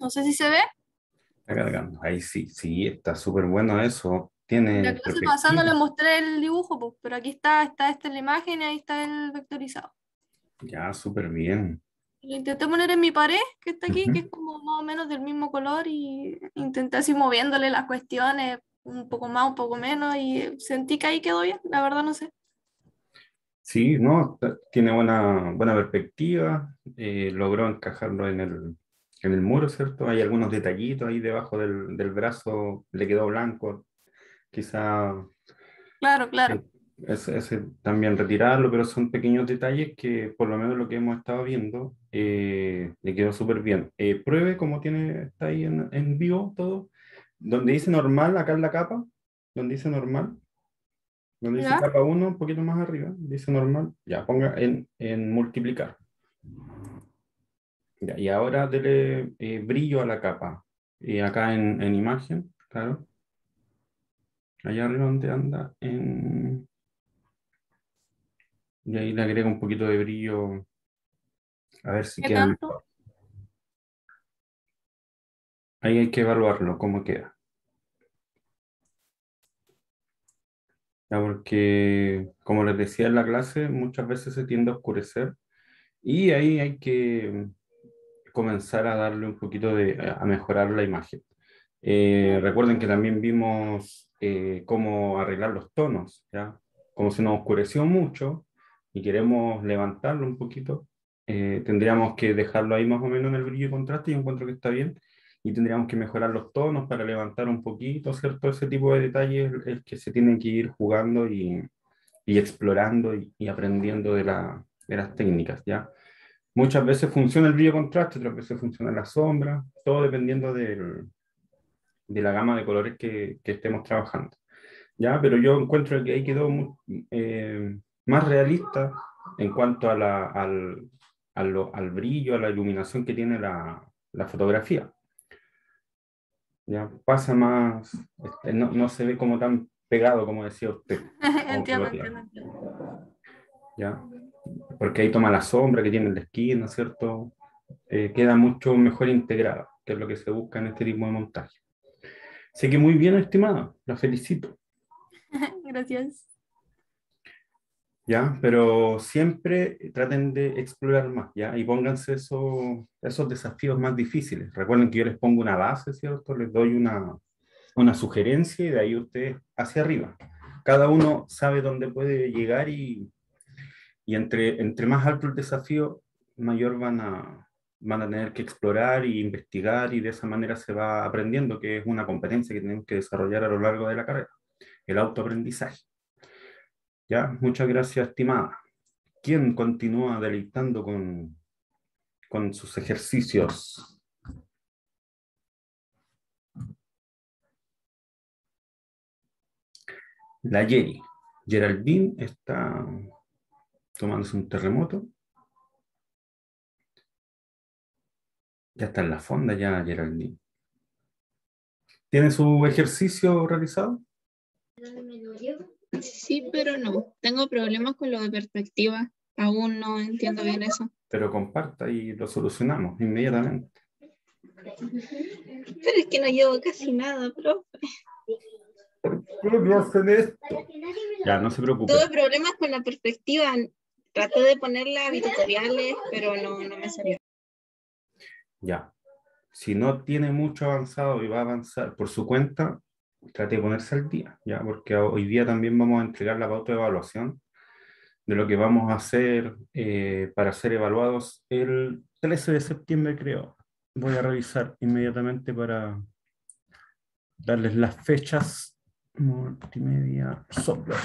No sé si se ve. Está cargando. Ahí sí, sí, está súper bueno eso. En la Tiene clase pasando le perspectiva. mostré el dibujo, pues, pero aquí está esta en la imagen y ahí está el vectorizado. Ya, súper bien. Lo intenté poner en mi pared, que está aquí, que es Ujú. como más o menos del mismo color, y intenté así moviéndole las cuestiones un poco más, un poco menos, y sentí que ahí quedó bien, la verdad no sé. Sí, no, tiene buena perspectiva. Logró encajarlo en el muro, ¿cierto? Hay algunos detallitos ahí debajo del brazo, le quedó blanco. Quizá Claro, eh, claro. ese también retirarlo, pero son pequeños detalles que por lo menos lo que hemos estado viendo le quedó súper bien. Pruebe cómo está ahí en vivo todo. Donde dice normal, acá en la capa, donde dice normal, donde dice ¿Ya? capa uno un poquito más arriba, dice normal, ya ponga en multiplicar. Ya, y ahora dele brillo a la capa. Y acá en imagen, claro, allá arriba donde anda, y ahí le agrega un poquito de brillo. A ver si ¿Qué queda tanto? mejor. Ahí hay que evaluarlo, cómo queda. ¿Ya? Porque, como les decía en la clase, muchas veces se tiende a oscurecer y ahí hay que comenzar a darle un poquito a mejorar la imagen. Recuerden que también vimos cómo arreglar los tonos, ¿ya? Como se nos oscureció mucho y queremos levantarlo un poquito, tendríamos que dejarlo ahí más o menos en el brillo y contraste, y encuentro que está bien, y tendríamos que mejorar los tonos para levantar un poquito, ¿cierto? Ese tipo de detalles es el que se tienen que ir jugando y explorando y aprendiendo de las técnicas, ¿ya? Muchas veces funciona el brillo contraste, otras veces funciona la sombra, todo dependiendo de la gama de colores que estemos trabajando. ¿Ya? Pero yo encuentro que ahí quedó más realista en cuanto al brillo, a la iluminación que tiene la fotografía. ¿Ya? Pasa más, no se ve como tan pegado, como decía usted, como que Entiendo, lo entiendo, tiene. entiendo. ¿Ya? Porque ahí toma la sombra que tiene en la esquina, ¿cierto? Queda mucho mejor integrada, que es lo que se busca en este tipo de montaje. Sé que muy bien, estimada, la felicito, Gracias. ¿ya? Pero siempre traten de explorar más, ¿ya? Y pónganse esos desafíos más difíciles. Recuerden que yo les pongo una base, ¿cierto? Les doy una sugerencia y de ahí ustedes hacia arriba. Cada uno sabe dónde puede llegar y entre más alto el desafío, mayor van a tener que explorar e investigar y de esa manera se va aprendiendo, que es una competencia que tenemos que desarrollar a lo largo de la carrera, el autoaprendizaje. ¿Ya? Muchas gracias, estimada. ¿Quién continúa deleitando con sus ejercicios? La Yeri. Geraldine está tomándose un terremoto. Ya está en la fonda ya, Geraldine. ¿Tiene su ejercicio realizado? Sí, pero no. Tengo problemas con lo de perspectiva. Aún no entiendo bien eso. Pero comparta y lo solucionamos inmediatamente. Pero es que no llevo casi nada, profe. ¿Qué me hacen esto? Ya, no se Tuve preocupe. problemas con la perspectiva. Traté de ponerla a tutoriales, pero no me salió. Ya. Si no tiene mucho avanzado y va a avanzar por su cuenta, trate de ponerse al día, ¿ya? Porque hoy día también vamos a entregar la pauta de evaluación de lo que vamos a hacer para ser evaluados el 13 de septiembre, creo. Voy a revisar inmediatamente para darles las fechas. Multimedia software.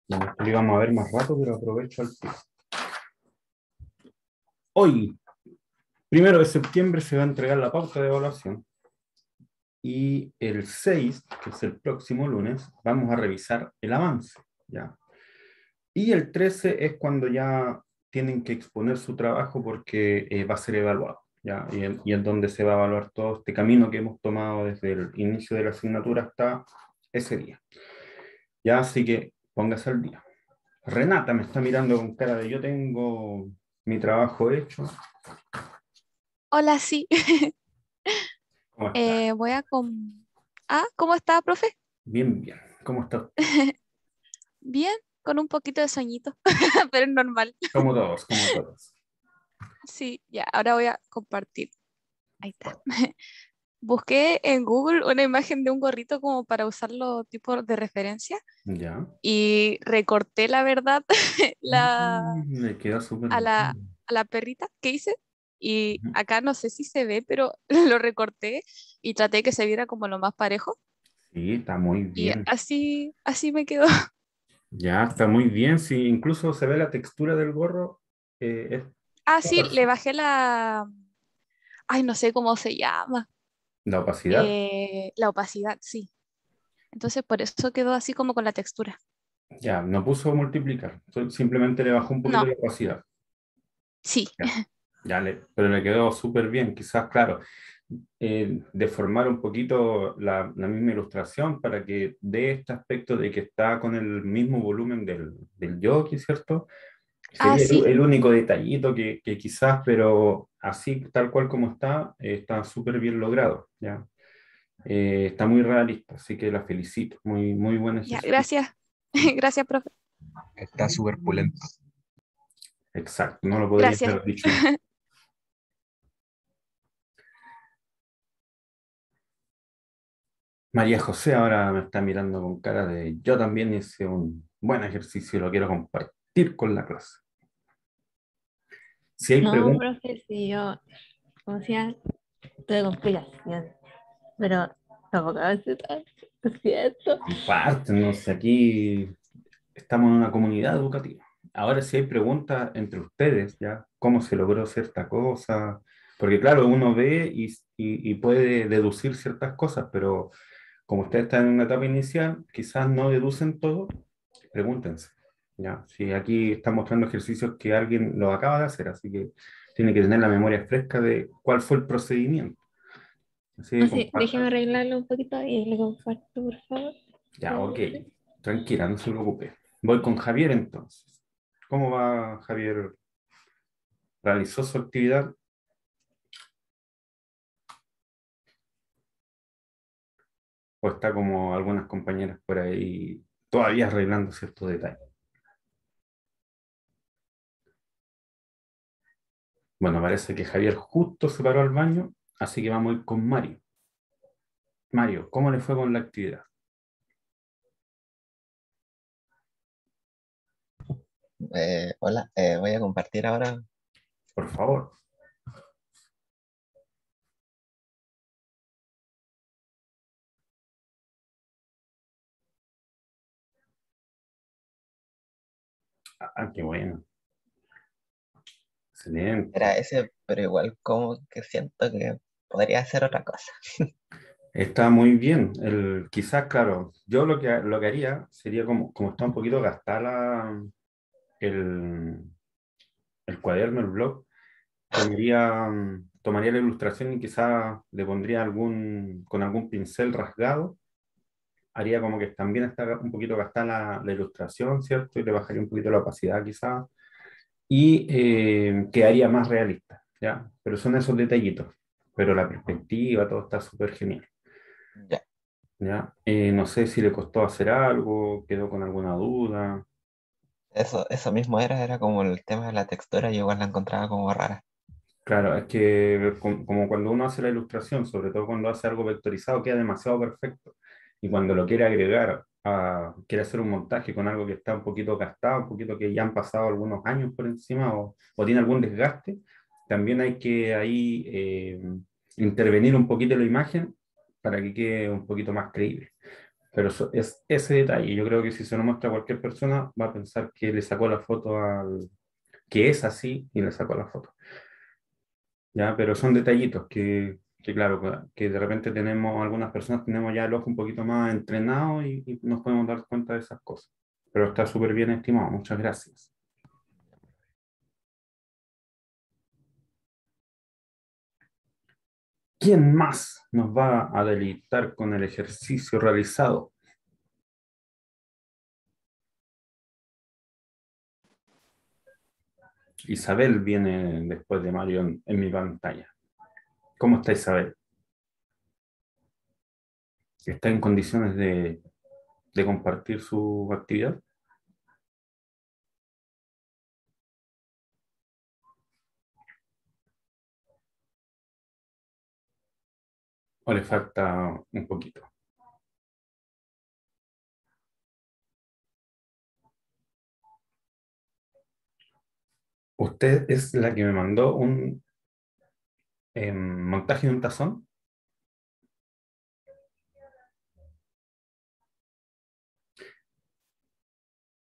Bueno, esto lo íbamos a ver más rato, pero aprovecho al tiempo. Hoy, 1 de septiembre, se va a entregar la pauta de evaluación y el 6, que es el próximo lunes, vamos a revisar el avance, ¿ya? Y el 13 es cuando ya tienen que exponer su trabajo porque va a ser evaluado, ¿ya? Y en donde se va a evaluar todo este camino que hemos tomado desde el inicio de la asignatura hasta ese día. Ya, así que póngase al día. Renata me está mirando con cara de yo tengo mi trabajo hecho. Hola, sí. ¿Cómo está? Voy a Ah, ¿cómo está, profe? Bien, bien. ¿Cómo está usted? Bien, con un poquito de sueñito, pero es normal. Como todos, como todos. Sí, ya, ahora voy a compartir. Ahí está. Busqué en Google una imagen de un gorrito como para usarlo tipo de referencia Ya. y recorté la verdad Me queda súper a la, bien. a la perrita que hice y Ujú. acá no sé si se ve, pero lo recorté y traté que se viera como lo más parejo Sí, está muy y bien. así me quedó. Ya, está muy bien. Sí, incluso se ve la textura del gorro. Es Ah, sí, le parci- bajé ay, no sé cómo se llama, la opacidad. la opacidad, sí. Entonces por eso quedó así como con la textura. Ya, no puso multiplicar. Simplemente le bajó un poquito No, la opacidad. sí. Ya, pero le quedó súper bien. Quizás, claro, deformar un poquito la misma ilustración para que dé este aspecto de que está con el mismo volumen del jockey, ¿cierto? Ah, Sería sí, el único detallito que quizás, pero así tal cual como está, está súper bien logrado, ¿ya? Está muy realista, así que la felicito. Muy, muy buen ya, ejercicio. gracias. Gracias, profe. Está súper pulento. Exacto, no lo podría Gracias. haber dicho mejor. María José ahora me está mirando con cara de yo también hice un buen ejercicio y lo quiero compartir con la clase. Si hay No, preguntas, profe, sí, yo, como decía, tuve complicación, pero tampoco a veces tanto, lo siento. comparten, no sé, aquí estamos en una comunidad educativa. Ahora si hay preguntas entre ustedes, ¿ya? ¿Cómo se logró cierta cosa? Porque claro, uno ve y puede deducir ciertas cosas, pero como ustedes están en una etapa inicial, quizás no deducen todo, pregúntense, ¿ya? Si aquí están mostrando ejercicios que alguien los acaba de hacer, así que tiene que tener la memoria fresca de cuál fue el procedimiento. Así No que sé, déjeme compartan. arreglarlo un poquito y le comparto, por favor. Ya, ok. Tranquila, no se preocupe. Voy con Javier entonces. ¿Cómo va Javier? ¿Realizó su actividad o está como algunas compañeras por ahí todavía arreglando ciertos detalles? Bueno, parece que Javier justo se paró al baño, así que vamos a ir con Mario. Mario, ¿cómo le fue con la actividad? Hola, voy a compartir ahora. Por favor. Ah, qué bueno. Era Excelente. ese, pero igual como que siento que podría hacer otra cosa. Está muy bien. Quizás, claro, yo lo que haría sería como está un poquito gastada el, el cuaderno, el blog, tomaría la ilustración y quizás le pondría con algún pincel rasgado, haría como que también está un poquito gastada la ilustración, ¿cierto? Y le bajaría un poquito la opacidad quizás, y quedaría más realista, ¿ya? Pero son esos detallitos, pero la perspectiva, todo está súper genial, Ya, ¿ya? No sé si le costó hacer algo, quedó con alguna duda. eso mismo era como el tema de la textura, yo igual la encontraba como rara. Claro, es que como cuando uno hace la ilustración, sobre todo cuando hace algo vectorizado, queda demasiado perfecto. Y cuando lo quiere agregar, quiere hacer un montaje con algo que está un poquito gastado, un poquito que ya han pasado algunos años por encima o tiene algún desgaste, también hay que ahí intervenir un poquito en la imagen para que quede un poquito más creíble. Pero es ese detalle. Yo creo que si se lo muestra a cualquier persona, va a pensar que le sacó la foto que es así y le sacó la foto. ¿Ya? Pero son detallitos claro, que de repente algunas personas tenemos ya el ojo un poquito más entrenado y nos podemos dar cuenta de esas cosas. Pero está súper bien estimado, muchas gracias. ¿Quién más nos va a deleitar con el ejercicio realizado? Isabel viene después de Mario en mi pantalla. ¿Cómo está Isabel? ¿Está en condiciones de compartir su actividad? ¿O le falta un poquito? ¿Usted es la que me mandó un montaje de un tazón?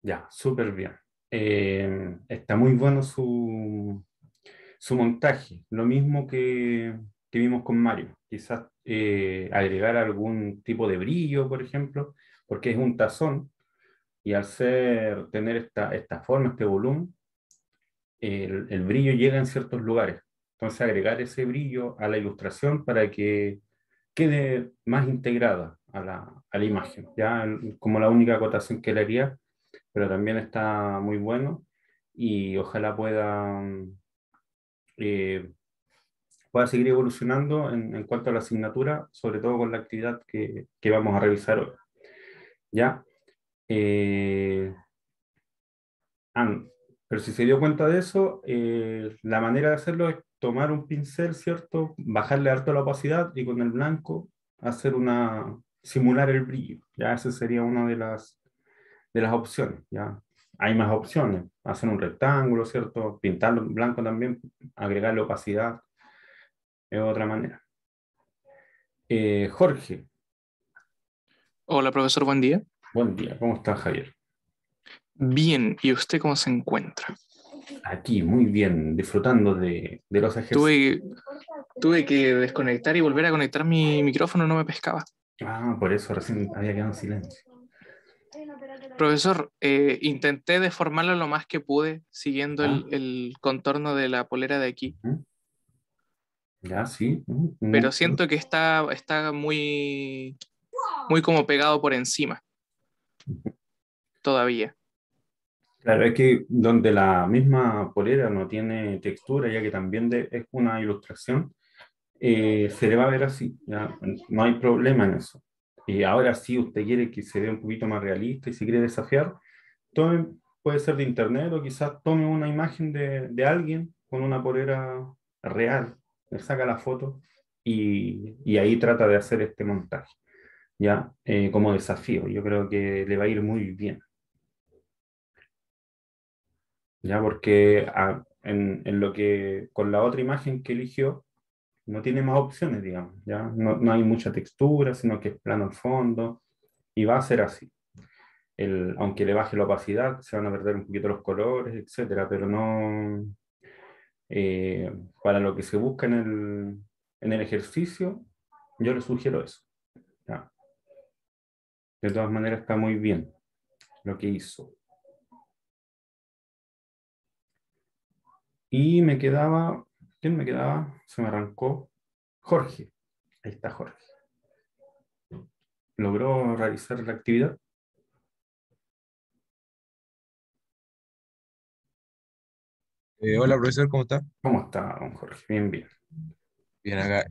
Ya, súper bien. Está muy bueno su montaje. Lo mismo que vimos con Mario. Quizás agregar algún tipo de brillo, por ejemplo, porque es un tazón y al tener esta forma, este volumen, el brillo llega en ciertos lugares. Entonces agregar ese brillo a la ilustración para que quede más integrada a la imagen. Ya como la única acotación que le haría, pero también está muy bueno y ojalá eh, pueda seguir evolucionando en cuanto a la asignatura, sobre todo con la actividad que vamos a revisar hoy. ¿Ya? Eh, ah, pero si se dio cuenta de eso, la manera de hacerlo es tomar un pincel, ¿cierto? Bajarle harto la opacidad y con el blanco simular el brillo. Ya esa sería una de las opciones. ¿Ya? Hay más opciones. Hacer un rectángulo, ¿cierto? Pintarlo en blanco también, agregarle opacidad, es otra manera. Jorge, Hola, profesor, buen día. buen día. ¿Cómo estás, Javier? Bien, ¿y usted cómo se encuentra? Aquí, muy bien, disfrutando de los ejercicios. Tuve que desconectar y volver a conectar mi micrófono, no me pescaba. Ah, por eso recién había quedado en silencio. Profesor, intenté deformarlo lo más que pude, siguiendo ¿Ya? el contorno de la polera de aquí, ¿Mm? ¿Ya? Sí. pero siento que está muy, muy como pegado por encima todavía. Claro, es que donde la misma polera no tiene textura, ya que también es una ilustración, se le va a ver así, ¿ya? No hay problema en eso. Y ahora sí, usted quiere que se vea un poquito más realista y si quiere desafiar, puede ser de internet o quizás tome una imagen de alguien con una polera real, le saca la foto y ahí trata de hacer este montaje, ¿ya? Como desafío. Yo creo que le va a ir muy bien, ¿ya? Porque en lo que con la otra imagen que eligió, no tiene más opciones, digamos, ¿ya? No hay mucha textura, sino que es plano al fondo y va a ser así. Aunque le baje la opacidad, se van a perder un poquito los colores, etcétera, pero no, para lo que se busca en el ejercicio, yo le sugiero eso, ¿ya? De todas maneras, está muy bien lo que hizo. Y me quedaba, ¿quién me quedaba? Se me arrancó. Jorge. Ahí está Jorge. ¿Logró realizar la actividad? Hola, profesor, ¿cómo está? ¿Cómo está, don Jorge? Bien, bien. Bien, acá.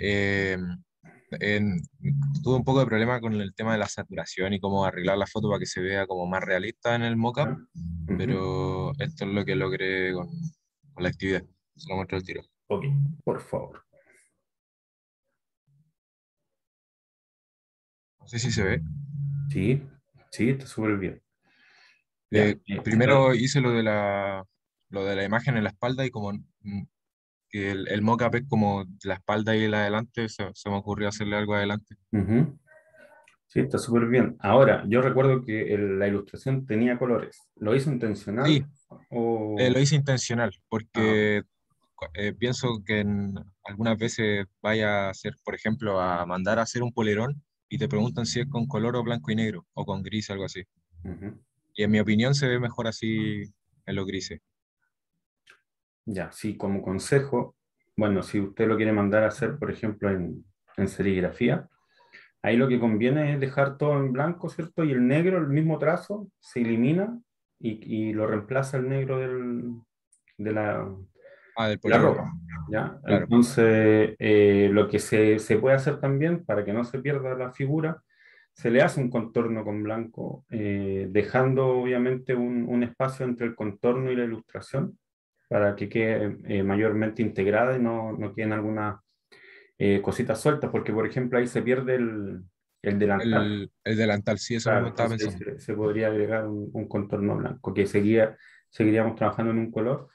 Tuve un poco de problema con el tema de la saturación y cómo arreglar la foto para que se vea como más realista en el mockup, ¿Ya? Ujú. pero esto es lo que logré con la actividad. Se lo muestro al tiro. Ok, por favor. No sé si se ve. Sí, sí, está súper bien. Ya. Primero hice lo de la imagen en la espalda y como que el mockup es como la espalda y el adelante, se me ocurrió hacerle algo adelante. Ujú. Sí, está súper bien. Ahora, yo recuerdo que la ilustración tenía colores. ¿Lo hizo intencional? Sí, lo O... hice intencional Ok. porque pienso que algunas veces vaya a hacer, por ejemplo, a mandar a hacer un polerón y te preguntan si es con color o blanco y negro o con gris, algo así. Ujú. Y en mi opinión se ve mejor así en los grises. Ya, sí, como consejo, bueno, si usted lo quiere mandar a hacer, por ejemplo, en serigrafía, ahí lo que conviene es dejar todo en blanco, ¿cierto? Y el negro, el mismo trazo, se elimina y lo reemplaza el negro de la, del la polígono. ropa, ¿ya? Claro. Entonces, lo que se puede hacer también para que no se pierda la figura, se le hace un contorno con blanco, dejando obviamente un espacio entre el contorno y la ilustración para que quede mayormente integrada y no queden algunas cositas sueltas, porque por ejemplo ahí se pierde el delantal. El delantal, sí, eso Claro, mismo estaba entonces ahí pensando. se podría agregar un contorno blanco, que seguiríamos trabajando en un color.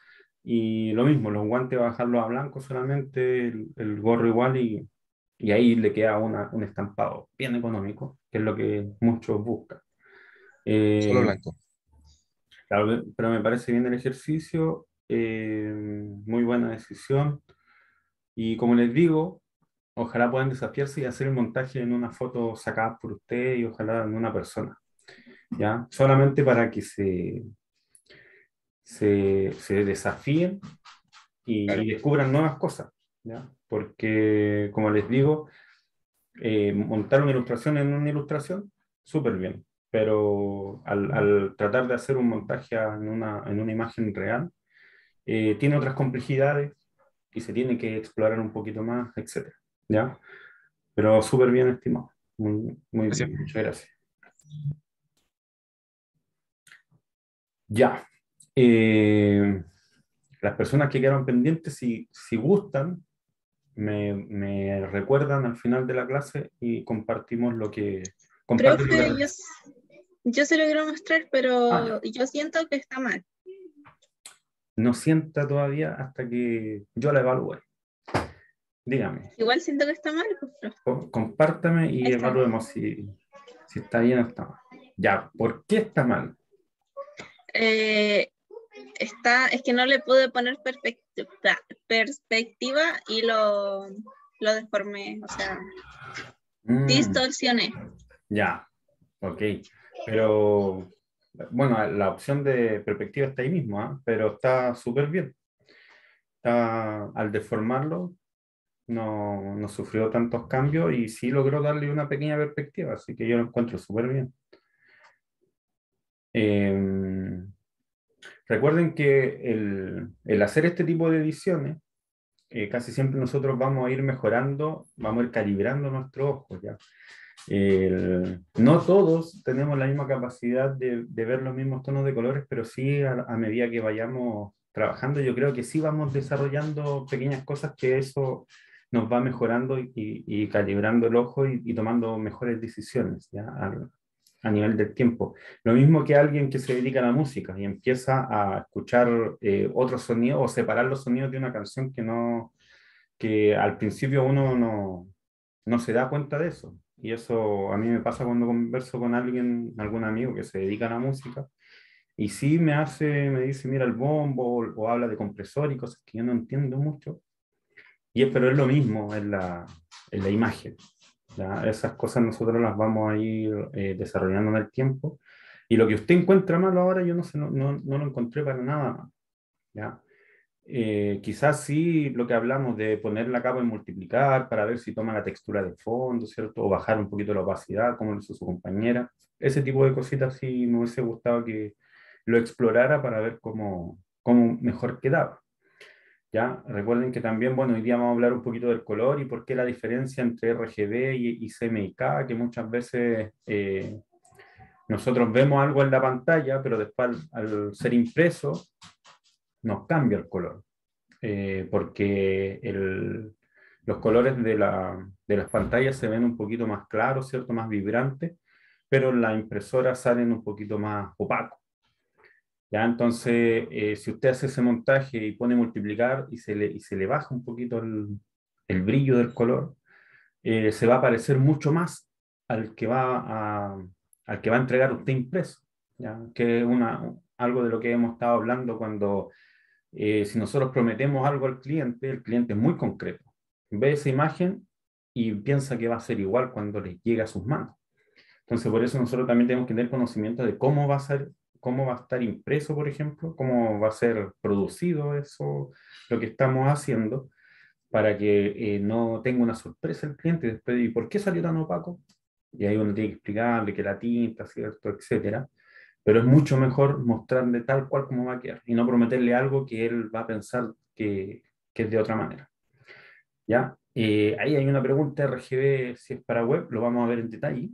Y lo mismo, los guantes bajarlos a blanco solamente, el gorro igual, y ahí le queda un estampado bien económico, que es lo que muchos buscan. Solo Eh, blanco. claro, pero me parece bien el ejercicio, muy buena decisión. Y como les digo, ojalá puedan desafiarse y hacer el montaje en una foto sacada por usted y ojalá en una persona, ¿ya? Solamente para que se desafíen Claro. y descubran nuevas cosas, ¿ya? Porque, como les digo, montar una ilustración en una ilustración, súper bien, pero al tratar de hacer un montaje en una imagen real, tiene otras complejidades y se tiene que explorar un poquito más, etcétera, ¿ya? Pero súper bien, estimado. Muy, muy Gracias. bien, muchas gracias. Ya. Las personas que quedaron pendientes, si gustan, me recuerdan al final de la clase y compartimos lo que... Comparten lo Profe, que... yo se lo quiero mostrar, Ah, pero ya. yo siento que está mal. No sienta todavía hasta que yo la evalúe. Dígame, Igual siento que está mal, pues, profe. compártame Ahí y está. evaluemos si está bien o está mal. Ya, ¿por qué está mal? Es que no le pude poner perspectiva y lo deformé, o sea, Mm, distorsioné. ya, ok. Pero, bueno, la opción de perspectiva está ahí mismo, ¿ah? Pero está súper bien. Al deformarlo, no sufrió tantos cambios y sí logró darle una pequeña perspectiva, así que yo lo encuentro súper bien. Eh, recuerden que el hacer este tipo de ediciones, casi siempre nosotros vamos a ir mejorando, vamos a ir calibrando nuestros ojos, ¿ya? No todos tenemos la misma capacidad de ver los mismos tonos de colores, pero sí a medida que vayamos trabajando, yo creo que sí vamos desarrollando pequeñas cosas que eso nos va mejorando y calibrando el ojo y tomando mejores decisiones, ¿ya? A nivel del tiempo. Lo mismo que alguien que se dedica a la música y empieza a escuchar otros sonidos o separar los sonidos de una canción que al principio uno no se da cuenta de eso. Y eso a mí me pasa cuando converso con alguien, algún amigo que se dedica a la música, y sí me dice, mira el bombo, o habla de compresor y cosas que yo no entiendo mucho. Pero es lo mismo en la imagen. ¿Ya? Esas cosas nosotros las vamos a ir desarrollando en el tiempo. Y lo que usted encuentra malo ahora, yo no sé, no lo encontré para nada mal. ¿Ya? Quizás sí lo que hablamos de poner la capa y multiplicar para ver si toma la textura de fondo, ¿cierto? O bajar un poquito la opacidad, como lo hizo su compañera. Ese tipo de cositas sí me hubiese gustado que lo explorara para ver cómo mejor quedaba. ¿Ya? Recuerden que también, bueno, hoy día vamos a hablar un poquito del color y por qué la diferencia entre RGB y CMYK, que muchas veces nosotros vemos algo en la pantalla, pero después al ser impreso nos cambia el color. Porque los colores de las pantallas se ven un poquito más claros, ¿cierto? Más vibrantes, pero en la impresora salen un poquito más opacos. ¿Ya? Entonces, si usted hace ese montaje y pone multiplicar y se le baja un poquito el brillo del color, se va a parecer mucho más al que va a entregar usted impreso, ¿ya? Que es algo de lo que hemos estado hablando cuando si nosotros prometemos algo al cliente, el cliente es muy concreto. Ve esa imagen y piensa que va a ser igual cuando le llegue a sus manos. Entonces, por eso nosotros también tenemos que tener conocimiento de cómo va a estar impreso, por ejemplo, cómo va a ser producido eso, lo que estamos haciendo, para que no tenga una sorpresa el cliente después de, ¿y por qué salió tan opaco? Y ahí uno tiene que explicarle que la tinta, ¿cierto? Etcétera. pero es mucho mejor mostrarle tal cual como va a quedar y no prometerle algo que él va a pensar que es de otra manera. ¿Ya? Ahí hay una pregunta RGB, si es para web, lo vamos a ver en detalle,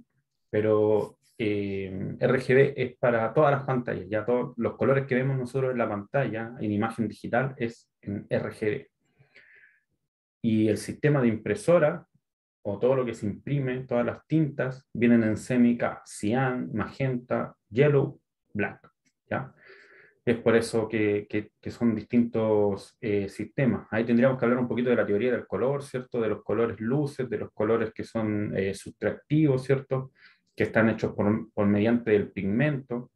pero RGB es para todas las pantallas, ya todos los colores que vemos nosotros en la pantalla, en imagen digital, es en RGB. Y el sistema de impresora, o todo lo que se imprime, todas las tintas, vienen en CMYK, cian, magenta, yellow, black, ¿ya? Es por eso que son distintos sistemas. Ahí tendríamos que hablar un poquito de la teoría del color, ¿cierto? De los colores luces, de los colores que son sustractivos, ¿cierto? Que están hechos por mediante del pigmento.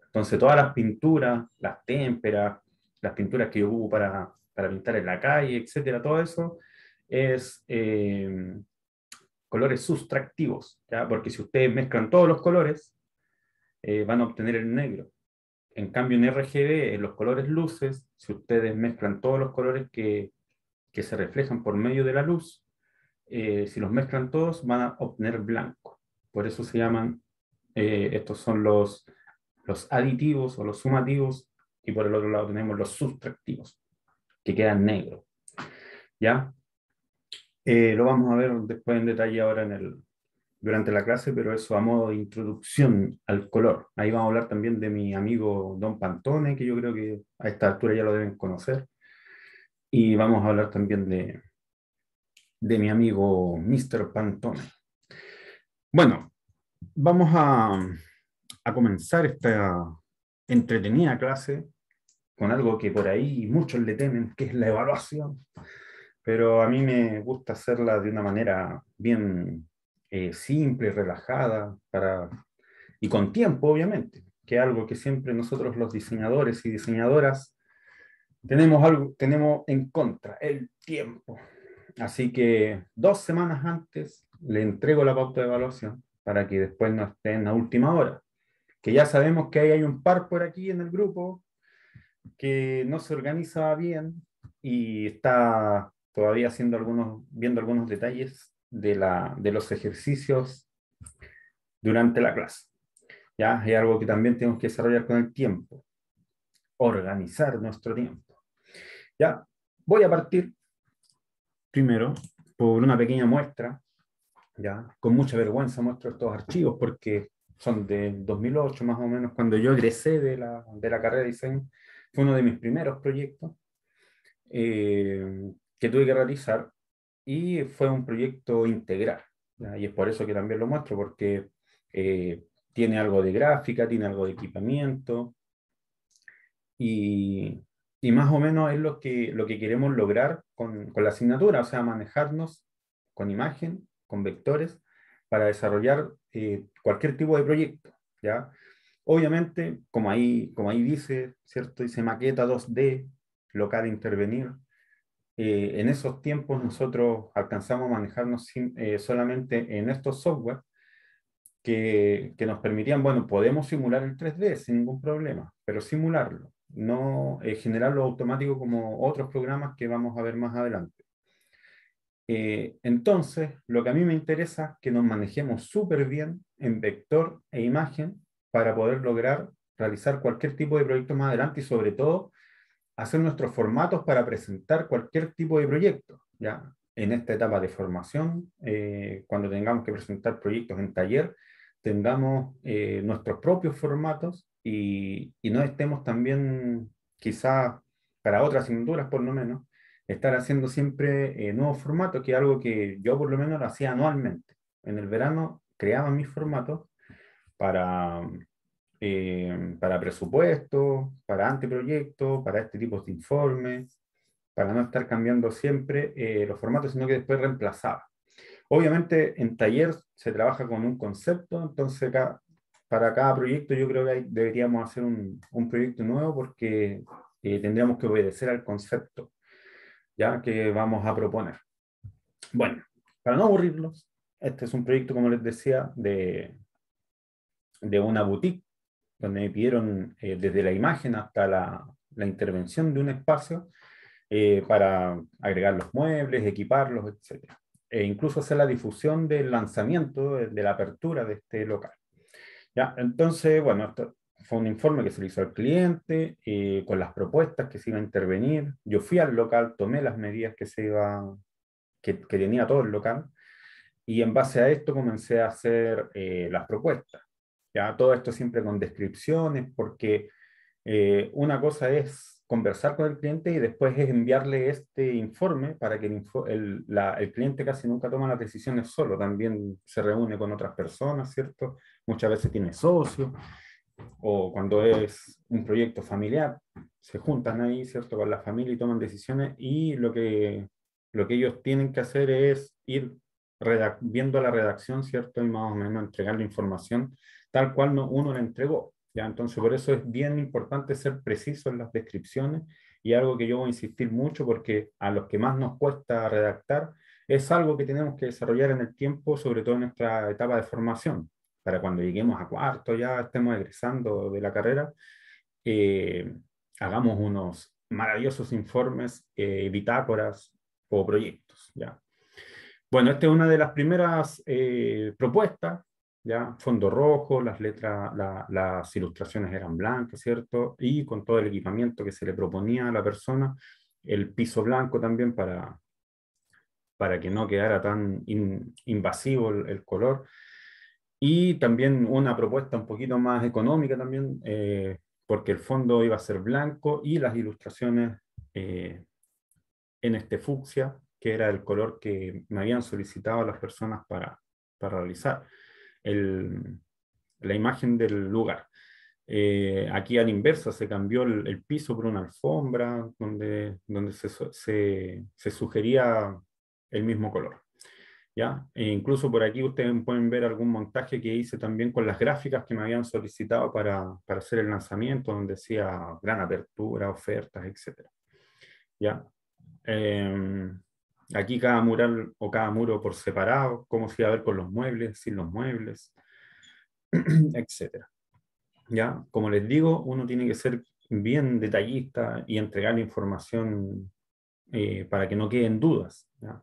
Entonces, todas las pinturas, las témperas, las pinturas que yo uso para pintar en la calle, etcétera, todo eso es colores sustractivos, ¿ya? Porque si ustedes mezclan todos los colores, van a obtener el negro. En cambio, en RGB, en los colores luces, si ustedes mezclan todos los colores que se reflejan por medio de la luz, si los mezclan todos, van a obtener blanco. Por eso se llaman, estos son los aditivos o los sumativos, y por el otro lado tenemos los sustractivos, que quedan negros. ¿Ya? Lo vamos a ver después en detalle ahora durante la clase, pero eso a modo de introducción al color. Ahí vamos a hablar también de mi amigo Don Pantone, que yo creo que a esta altura ya lo deben conocer. Y vamos a hablar también de mi amigo Mr. Pantone. Bueno, vamos a comenzar esta entretenida clase con algo que por ahí muchos le temen, que es la evaluación. Pero a mí me gusta hacerla de una manera bien simple, relajada, y con tiempo, obviamente, que es algo que siempre nosotros los diseñadores y diseñadoras tenemos en contra, el tiempo. Así que 2 semanas antes le entrego la pauta de evaluación para que después no estén a última hora. Que ya sabemos que ahí hay un par por aquí en el grupo que no se organiza bien y está todavía viendo algunos detalles de los ejercicios durante la clase. ¿Ya? Es algo que también tenemos que desarrollar con el tiempo. Organizar nuestro tiempo. ¿Ya? Voy a partir primero por una pequeña muestra. ¿Ya? Con mucha vergüenza muestro estos archivos porque son de 2008 más o menos, cuando yo egresé de la carrera de diseño. Fue uno de mis primeros proyectos que tuve que realizar y fue un proyecto integral, ¿ya? Y es por eso que también lo muestro, porque tiene algo de gráfica, tiene algo de equipamiento y más o menos es lo que queremos lograr con la asignatura, o sea, manejarnos con imagen, con vectores, para desarrollar cualquier tipo de proyecto, ¿ya? Obviamente, como ahí dice, ¿cierto? Dice maqueta 2D, local intervenir. En esos tiempos nosotros alcanzamos a manejarnos solamente en estos software que nos permitían, bueno, podemos simular el 3D sin ningún problema, pero simularlo, no generarlo automático como otros programas que vamos a ver más adelante. Entonces, lo que a mí me interesa es que nos manejemos súper bien en vector e imagen para poder lograr realizar cualquier tipo de proyecto más adelante y sobre todo hacer nuestros formatos para presentar cualquier tipo de proyecto. ¿Ya? En esta etapa de formación, cuando tengamos que presentar proyectos en taller, tengamos nuestros propios formatos y no estemos también, quizás para otras asignaturas por lo menos, estar haciendo siempre nuevos formatos, que es algo que yo por lo menos lo hacía anualmente. En el verano creaba mis formatos para presupuestos, para anteproyectos, para este tipo de informes, para no estar cambiando siempre los formatos, sino que después reemplazaba. Obviamente en taller se trabaja con un concepto, entonces para cada proyecto yo creo que deberíamos hacer un proyecto nuevo porque tendríamos que obedecer al concepto ya que vamos a proponer. Bueno, para no aburrirlos, este es un proyecto, como les decía, de una boutique, donde me pidieron desde la imagen hasta la intervención de un espacio para agregar los muebles, equiparlos, etc. E incluso hacer la difusión del lanzamiento, de la apertura de este local. ¿Ya? Entonces, bueno, fue un informe que se le hizo al cliente, con las propuestas que se iba a intervenir. Yo fui al local, tomé las medidas que tenía todo el local, y en base a esto comencé a hacer las propuestas. Ya todo esto siempre con descripciones, porque una cosa es conversar con el cliente y después es enviarle este informe para que el cliente casi nunca toma las decisiones solo, también se reúne con otras personas, ¿cierto? Muchas veces tiene socios, o cuando es un proyecto familiar, se juntan ahí, ¿cierto? Con la familia y toman decisiones, y lo que ellos tienen que hacer es ir viendo la redacción, ¿cierto? Y más o menos entregar la información tal cual uno la entregó. ¿Ya? Entonces, por eso es bien importante ser preciso en las descripciones, y algo que yo voy a insistir mucho, porque a los que más nos cuesta redactar, es algo que tenemos que desarrollar en el tiempo, sobre todo en nuestra etapa de formación, para cuando lleguemos a cuarto, ya estemos egresando de la carrera, eh, hagamos unos maravillosos informes, bitácoras o proyectos. ¿Ya? Bueno, esta es una de las primeras propuestas. ¿Ya? Fondo rojo, las letras, las ilustraciones eran blancas, ¿cierto? Y con todo el equipamiento que se le proponía a la persona, el piso blanco también para que no quedara tan invasivo el color. Y también una propuesta un poquito más económica también, porque el fondo iba a ser blanco y las ilustraciones en este fucsia, que era el color que me habían solicitado las personas para realizar la imagen del lugar. Aquí a la inversa se cambió el piso por una alfombra donde se sugería el mismo color. ¿Ya? E incluso por aquí ustedes pueden ver algún montaje que hice también con las gráficas que me habían solicitado para hacer el lanzamiento, donde decía gran apertura, ofertas, etc. ¿Ya? Aquí cada mural o cada muro por separado, cómo se iba a ver con los muebles, sin los muebles, etc. ¿Ya? Como les digo, uno tiene que ser bien detallista y entregar la información para que no queden dudas. ¿Ya?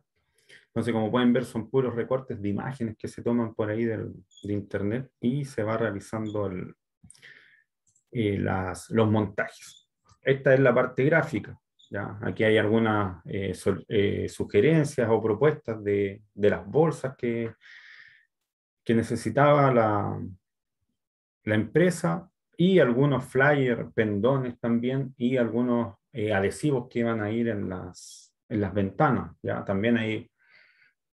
Entonces, como pueden ver, son puros recortes de imágenes que se toman por ahí de internet, y se va realizando los montajes. Esta es la parte gráfica. ¿Ya? Aquí hay algunas sugerencias o propuestas de las bolsas que necesitaba la empresa, y algunos flyers, pendones también, y algunos adhesivos que iban a ir en las ventanas. ¿Ya? También hay,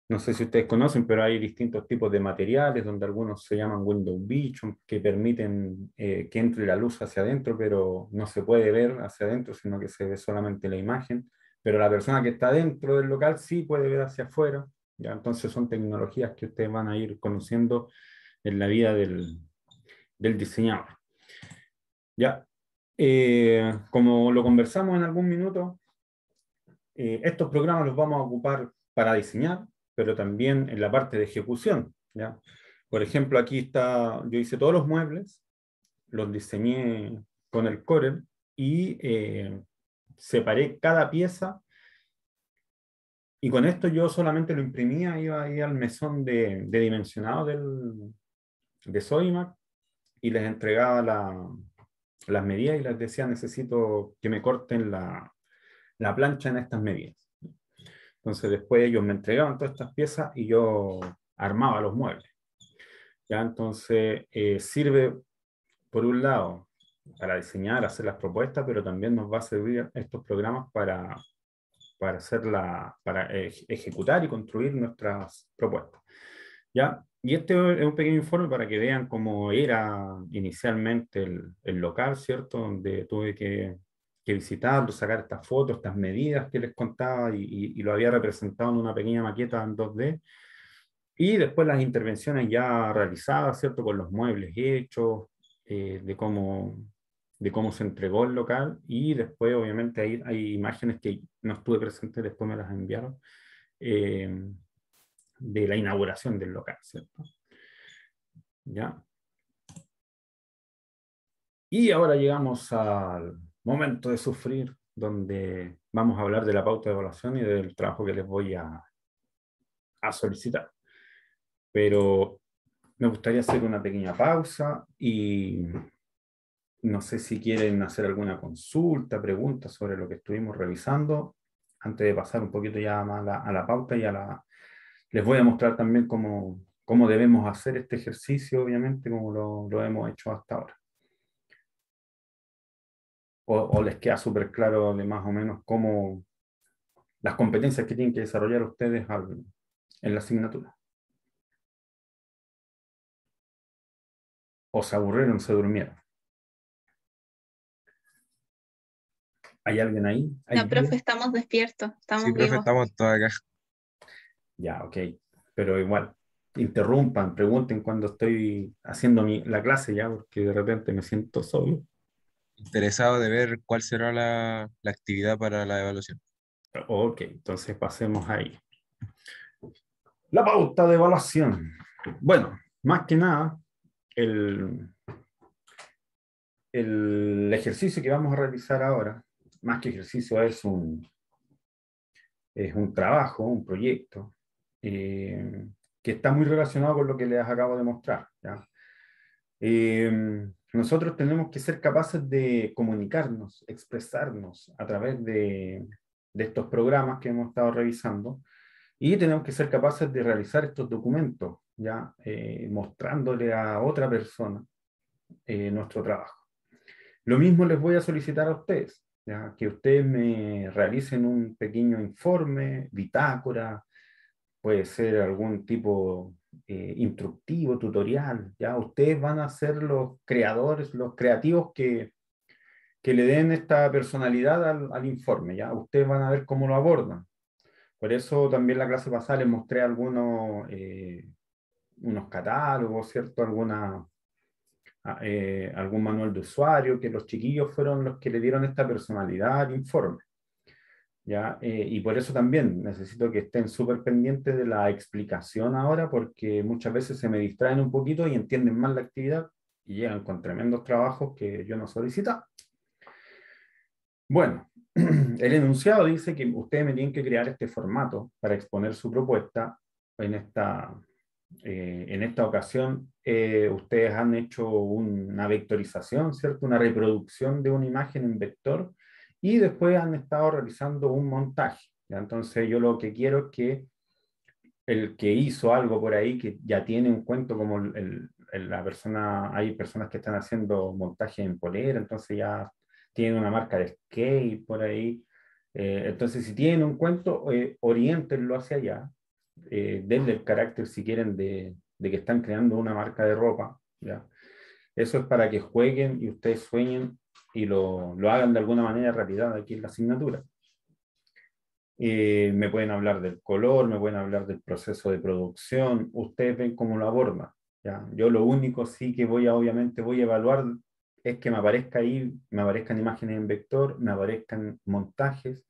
no sé si ustedes conocen, pero hay distintos tipos de materiales, donde algunos se llaman window vision, que permiten que entre la luz hacia adentro, pero no se puede ver hacia adentro, sino que se ve solamente la imagen. Pero la persona que está dentro del local sí puede ver hacia afuera. ¿Ya? Entonces son tecnologías que ustedes van a ir conociendo en la vida del diseñador. ¿Ya? Como lo conversamos en algún minuto, estos programas los vamos a ocupar para diseñar, pero también en la parte de ejecución. ¿Ya? Por ejemplo, aquí está, yo hice todos los muebles, los diseñé con el Corel, y separé cada pieza, y con esto yo solamente lo imprimía, iba ahí al mesón de dimensionado de Sodimac, y les entregaba las medidas y les decía: necesito que me corten la plancha en estas medidas. Entonces después ellos me entregaban todas estas piezas y yo armaba los muebles. ¿Ya? Entonces sirve, por un lado, para diseñar, hacer las propuestas, pero también nos va a servir estos programas para ejecutar y construir nuestras propuestas. ¿Ya? Y este es un pequeño informe para que vean cómo era inicialmente el local, ¿cierto? Donde tuve que visitarlo, sacar estas fotos, estas medidas que les contaba, y lo había representado en una pequeña maqueta en 2D. Y después las intervenciones ya realizadas, ¿cierto? Con los muebles hechos, de cómo se entregó el local. Y después, obviamente, hay imágenes que no estuve presente, después me las enviaron, de la inauguración del local, ¿cierto? ¿Ya? Y ahora llegamos al momento de sufrir, donde vamos a hablar de la pauta de evaluación y del trabajo que les voy a solicitar. Pero me gustaría hacer una pequeña pausa y No sé si quieren hacer alguna consulta, pregunta sobre lo que estuvimos revisando, antes de pasar un poquito ya más a la pauta y les voy a mostrar también cómo debemos hacer este ejercicio, obviamente, como lo hemos hecho hasta ahora. O les queda súper claro de más o menos cómo las competencias que tienen que desarrollar ustedes en la asignatura. O se aburrieron, se durmieron. ¿Hay alguien ahí? ¿Hay No, profe, vida? estamos despiertos, Sí, estamos profe, vivos. estamos todos acá. Ya, ok. Pero igual, interrumpan, pregunten cuando estoy haciendo la clase ya, porque de repente me siento solo. Interesado de ver cuál será la actividad para la evaluación. Ok, entonces pasemos ahí. La pauta de evaluación. Bueno, más que nada, el ejercicio que vamos a realizar ahora, más que ejercicio, es un trabajo, un proyecto, que está muy relacionado con lo que les acabo de mostrar, ¿ya? Nosotros tenemos que ser capaces de comunicarnos, expresarnos a través de estos programas que hemos estado revisando, y tenemos que ser capaces de realizar estos documentos, ¿ya? Mostrándole a otra persona nuestro trabajo. Lo mismo les voy a solicitar a ustedes, ¿ya? Que ustedes me realicen un pequeño informe, bitácora, puede ser algún tipo instructivo, tutorial, ¿ya? Ustedes van a ser los creadores, los creativos que le den esta personalidad al informe, ¿ya? Ustedes van a ver cómo lo abordan. Por eso también la clase pasada les mostré unos catálogos, ¿cierto? Algún manual de usuario, que los chiquillos fueron los que le dieron esta personalidad al informe, ¿ya? Y por eso también necesito que estén súper pendientes de la explicación ahora, porque muchas veces se me distraen un poquito y entienden mal la actividad y llegan con tremendos trabajos que yo no solicitaba. Bueno, el enunciado dice que ustedes me tienen que crear este formato para exponer su propuesta. En esta ocasión, ustedes han hecho una vectorización, ¿cierto? Una reproducción de una imagen en vector, y después han estado realizando un montaje, ¿ya? Entonces yo lo que quiero es que el que hizo algo por ahí, que ya tiene un cuento como la persona, hay personas que están haciendo montaje en polera, entonces ya tienen una marca de skate por ahí. Entonces, si tienen un cuento, oriéntenlo hacia allá, denle el carácter, si quieren, de que están creando una marca de ropa, ¿ya? Eso es para que jueguen y ustedes sueñen y lo hagan de alguna manera realidad aquí en la asignatura. Me pueden hablar del color, me pueden hablar del proceso de producción, ustedes ven cómo lo abordan, ¿ya? Yo lo único sí que obviamente voy a evaluar es que me aparezca ahí, me aparezcan imágenes en vector, me aparezcan montajes,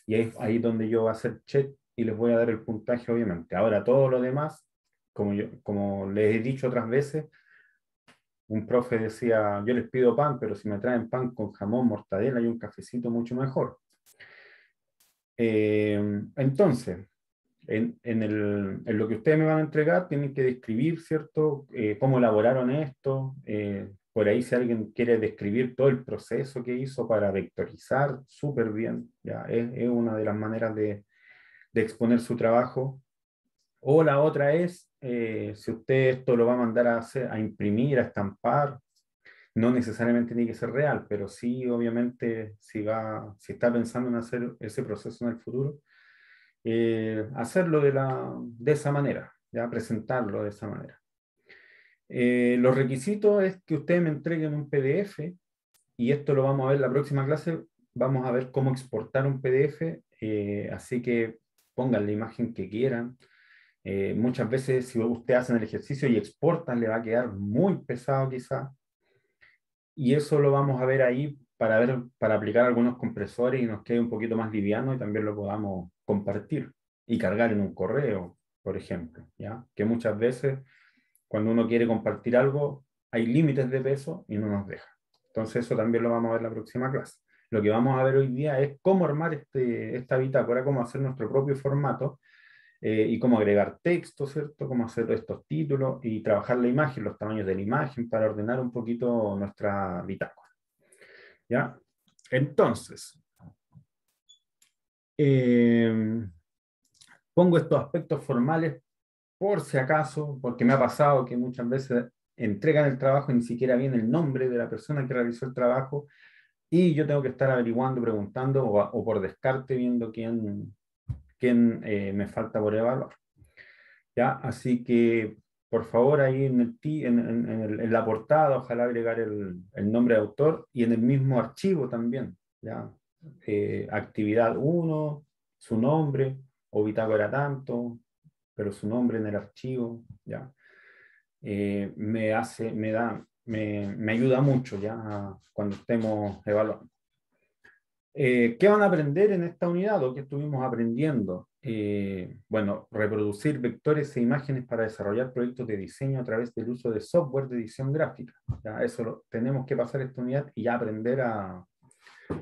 y ahí donde yo voy a hacer check y les voy a dar el puntaje, obviamente. Ahora, todo lo demás, como les he dicho otras veces, un profe decía, yo les pido pan, pero si me traen pan con jamón, mortadela y un cafecito, mucho mejor. Entonces, en lo que ustedes me van a entregar, tienen que describir, ¿cierto? Cómo elaboraron esto. Por ahí, si alguien quiere describir todo el proceso que hizo para vectorizar, súper bien. ¿Ya? Es una de las maneras de exponer su trabajo. O la otra es, si usted esto lo va a mandar a imprimir, a estampar, no necesariamente tiene que ser real, pero sí, obviamente, si está pensando en hacer ese proceso en el futuro, hacerlo de esa manera, ya presentarlo de esa manera. Los requisitos es que ustedes me entreguen un PDF, y esto lo vamos a ver en la próxima clase. Vamos a ver cómo exportar un PDF, así que pongan la imagen que quieran. Muchas veces, si ustedes hacen el ejercicio y exportan, le va a quedar muy pesado quizás, y eso lo vamos a ver ahí para aplicar algunos compresores y nos quede un poquito más liviano y también lo podamos compartir y cargar en un correo, por ejemplo, ¿ya? Que muchas veces cuando uno quiere compartir algo hay límites de peso y no nos deja. Entonces eso también lo vamos a ver en la próxima clase. Lo que vamos a ver hoy día es cómo armar esta bitácora, cómo hacer nuestro propio formato, y cómo agregar texto, ¿cierto? Cómo hacer estos títulos y trabajar la imagen, los tamaños de la imagen para ordenar un poquito nuestra bitácora, ¿Ya? Entonces, pongo estos aspectos formales por si acaso, porque me ha pasado que muchas veces entregan el trabajo y ni siquiera viene el nombre de la persona que realizó el trabajo y yo tengo que estar averiguando, preguntando o por descarte viendo quién me falta por evaluar. ¿Ya? Así que, por favor, ahí en la portada, ojalá agregar el nombre de autor y en el mismo archivo también. ¿Ya? Actividad 1, su nombre, o bitácora tanto, pero su nombre en el archivo. ¿Ya? Me ayuda mucho ya cuando estemos evaluando. ¿Qué van a aprender en esta unidad o qué estuvimos aprendiendo? Bueno, reproducir vectores e imágenes para desarrollar proyectos de diseño a través del uso de software de edición gráfica. ¿Ya? Eso tenemos que pasar esta unidad y ya aprender a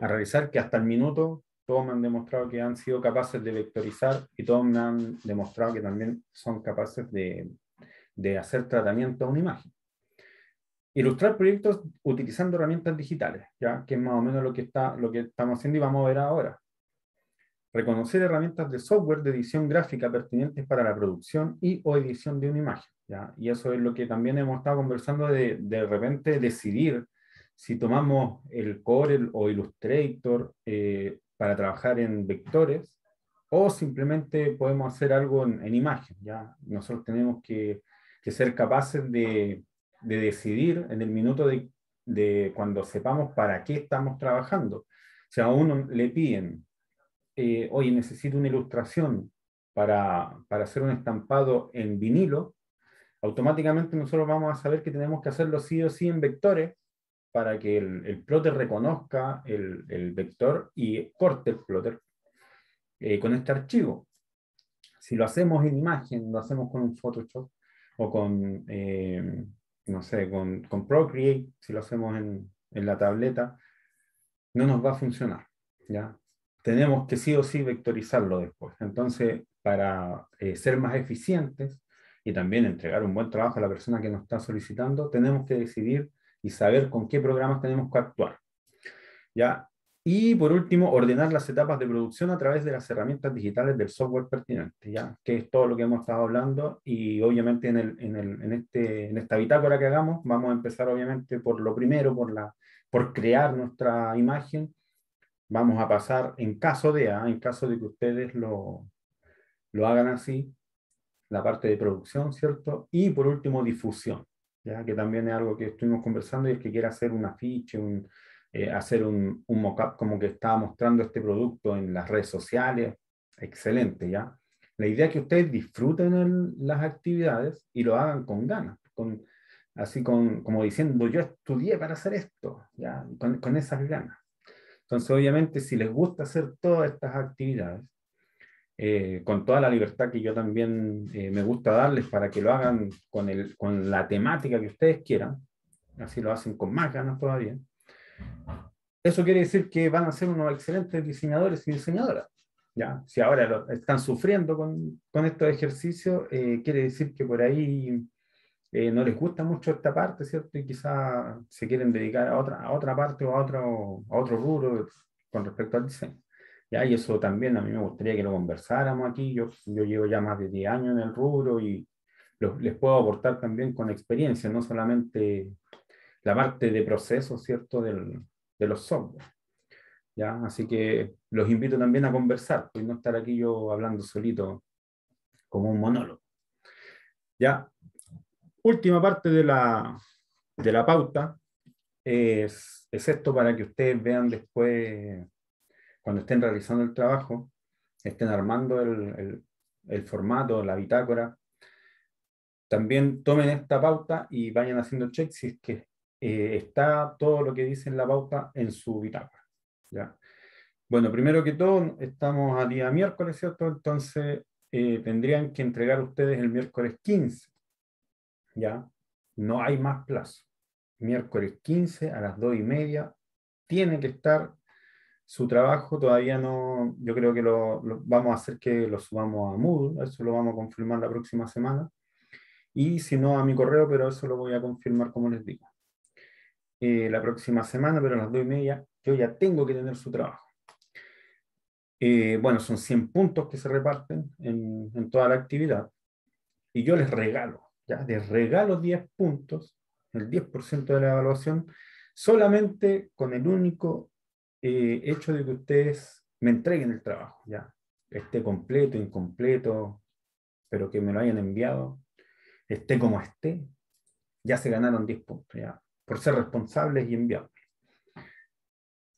realizar, que hasta el minuto todos me han demostrado que han sido capaces de vectorizar y todos me han demostrado que también son capaces de hacer tratamiento a una imagen. Ilustrar proyectos utilizando herramientas digitales, ¿ya? Que es más o menos lo que estamos haciendo y vamos a ver ahora. Reconocer herramientas de software de edición gráfica pertinentes para la producción y o edición de una imagen, ¿ya? Y eso es lo que también hemos estado conversando de repente decidir si tomamos el Corel o Illustrator para trabajar en vectores o simplemente podemos hacer algo en imagen, ¿ya? Nosotros tenemos que ser capaces de decidir en el minuto de cuando sepamos para qué estamos trabajando. Si a uno le piden, oye, necesito una ilustración para hacer un estampado en vinilo, automáticamente nosotros vamos a saber que tenemos que hacerlo sí o sí en vectores para que el plotter reconozca el vector y corte el plotter con este archivo. Si lo hacemos en imagen, lo hacemos con un Photoshop o con, no sé, con Procreate, si lo hacemos en la tableta, no nos va a funcionar, ¿ya? Tenemos que sí o sí vectorizarlo después. Entonces, para ser más eficientes y también entregar un buen trabajo a la persona que nos está solicitando, tenemos que decidir y saber con qué programas tenemos que actuar, ¿ya? Y por último, ordenar las etapas de producción a través de las herramientas digitales del software pertinente, ¿ya? Que es todo lo que hemos estado hablando y obviamente en esta bitácora que hagamos vamos a empezar obviamente por lo primero, por crear nuestra imagen. Vamos a pasar en caso de que ustedes lo hagan así, la parte de producción, ¿cierto? Y por último, difusión, ¿ya? Que también es algo que estuvimos conversando y es que quiere hacer un afiche, hacer un mock-up como que estaba mostrando este producto en las redes sociales. Excelente, ¿ya? La idea es que ustedes disfruten las actividades y lo hagan con ganas, como diciendo, yo estudié para hacer esto, ¿ya? Con esas ganas. Entonces, obviamente, si les gusta hacer todas estas actividades, con toda la libertad que yo también me gusta darles para que lo hagan con la temática que ustedes quieran, así lo hacen con más ganas todavía, eso quiere decir que van a ser unos excelentes diseñadores y diseñadoras. ¿Ya? Si ahora están sufriendo con estos ejercicios, quiere decir que por ahí no les gusta mucho esta parte, ¿cierto? Y quizá se quieren dedicar a otra parte o a otro rubro con respecto al diseño. ¿Ya? Y eso también a mí me gustaría que lo conversáramos aquí. Yo llevo ya más de 10 años en el rubro y les puedo aportar también con experiencia, no solamente la parte de proceso, ¿cierto? De los software. ¿Ya? Así que los invito también a conversar, pues no estar aquí yo hablando solito como un monólogo. ¿Ya? Última parte de la pauta es esto para que ustedes vean después, cuando estén realizando el trabajo, estén armando el formato, la bitácora. También tomen esta pauta y vayan haciendo check si es que está todo lo que dice en la pauta en su bitácora. ¿Ya? Bueno, primero que todo, estamos a día miércoles, ¿cierto? Entonces, tendrían que entregar ustedes el miércoles 15. ¿Ya? No hay más plazo. Miércoles 15 a las 2:30 tiene que estar su trabajo. Todavía no, yo creo que vamos a hacer que lo subamos a Moodle, eso lo vamos a confirmar la próxima semana. Y si no, a mi correo, pero eso lo voy a confirmar como les digo. la próxima semana, pero a las 2:30 yo ya tengo que tener su trabajo. Bueno, son 100 puntos que se reparten en toda la actividad y yo les regalo, ¿ya? Les regalo 10 puntos, el 10% de la evaluación, solamente con el único hecho de que ustedes me entreguen el trabajo, ¿ya? Esté completo, incompleto, pero que me lo hayan enviado, esté como esté, ya se ganaron 10 puntos, ¿ya? Por ser responsables y enviados.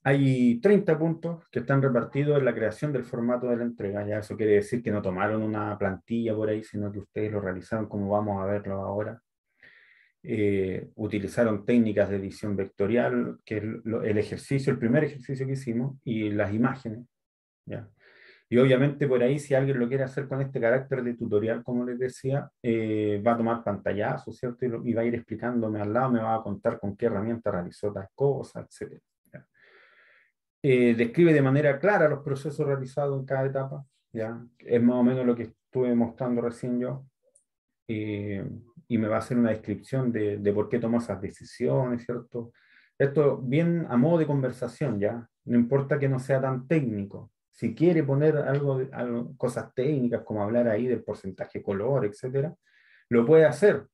Hay 30 puntos que están repartidos en la creación del formato de la entrega. Ya eso quiere decir que no tomaron una plantilla por ahí, sino que ustedes lo realizaron como vamos a verlo ahora. Utilizaron técnicas de edición vectorial, que es el ejercicio, el primer ejercicio que hicimos, y las imágenes, ¿ya? Y obviamente por ahí, si alguien lo quiere hacer con este carácter de tutorial, como les decía, va a tomar pantallazos, ¿cierto? Y va a ir explicándome al lado, me va a contar con qué herramienta realizó tal cosa, etc. Describe de manera clara los procesos realizados en cada etapa, ¿ya? Es más o menos lo que estuve mostrando recién yo, y me va a hacer una descripción de por qué tomó esas decisiones, ¿cierto? Esto bien a modo de conversación, ¿ya? No importa que no sea tan técnico. Si quiere poner cosas técnicas, como hablar ahí del porcentaje de color, etcétera, lo puede hacer.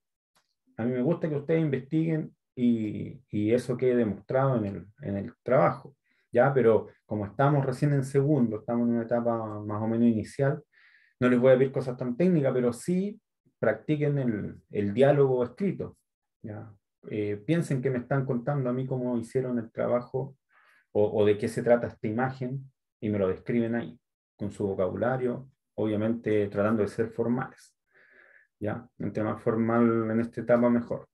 A mí me gusta que ustedes investiguen y eso quede demostrado en el trabajo, ¿ya? Pero como estamos recién en segundo, estamos en una etapa más o menos inicial, no les voy a pedir cosas tan técnicas, pero sí practiquen el diálogo escrito, ¿ya? Piensen que me están contando a mí cómo hicieron el trabajo o de qué se trata esta imagen y me lo describen ahí, con su vocabulario, obviamente tratando de ser formales, ¿ya? Entre más formal en esta etapa, mejor.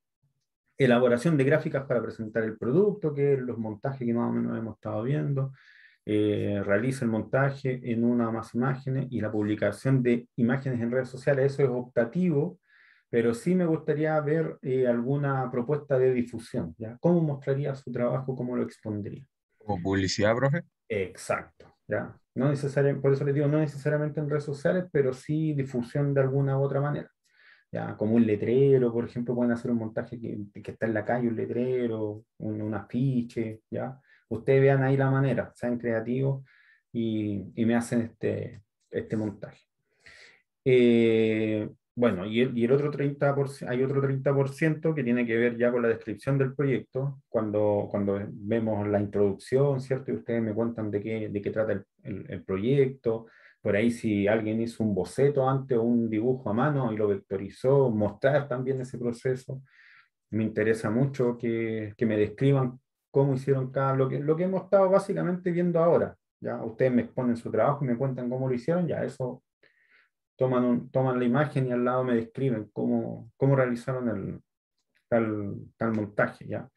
Elaboración de gráficas para presentar el producto, que es los montajes que más o menos hemos estado viendo. Realiza el montaje en una o más imágenes y la publicación de imágenes en redes sociales. Eso es optativo, pero sí me gustaría ver alguna propuesta de difusión, ¿ya? ¿Cómo mostraría su trabajo? ¿Cómo lo expondría? ¿Como publicidad, profe? Exacto, ¿ya? No necesariamente, por eso les digo, no necesariamente en redes sociales, pero sí difusión de alguna u otra manera. Ya, como un letrero, por ejemplo, pueden hacer un montaje que está en la calle, un letrero, un afiche, ¿ya? Ustedes vean ahí la manera, sean creativos y me hacen este montaje. Bueno, y el otro 30%, hay otro 30% que tiene que ver ya con la descripción del proyecto, cuando vemos la introducción, ¿cierto? Y ustedes me cuentan de qué trata el proyecto. Por ahí si alguien hizo un boceto antes o un dibujo a mano y lo vectorizó, mostrar también ese proceso. Me interesa mucho que me describan cómo hicieron lo que hemos estado básicamente viendo ahora. Ya ustedes me exponen su trabajo y me cuentan cómo lo hicieron, ya eso toman la imagen y al lado me describen cómo realizaron tal montaje, ¿ya?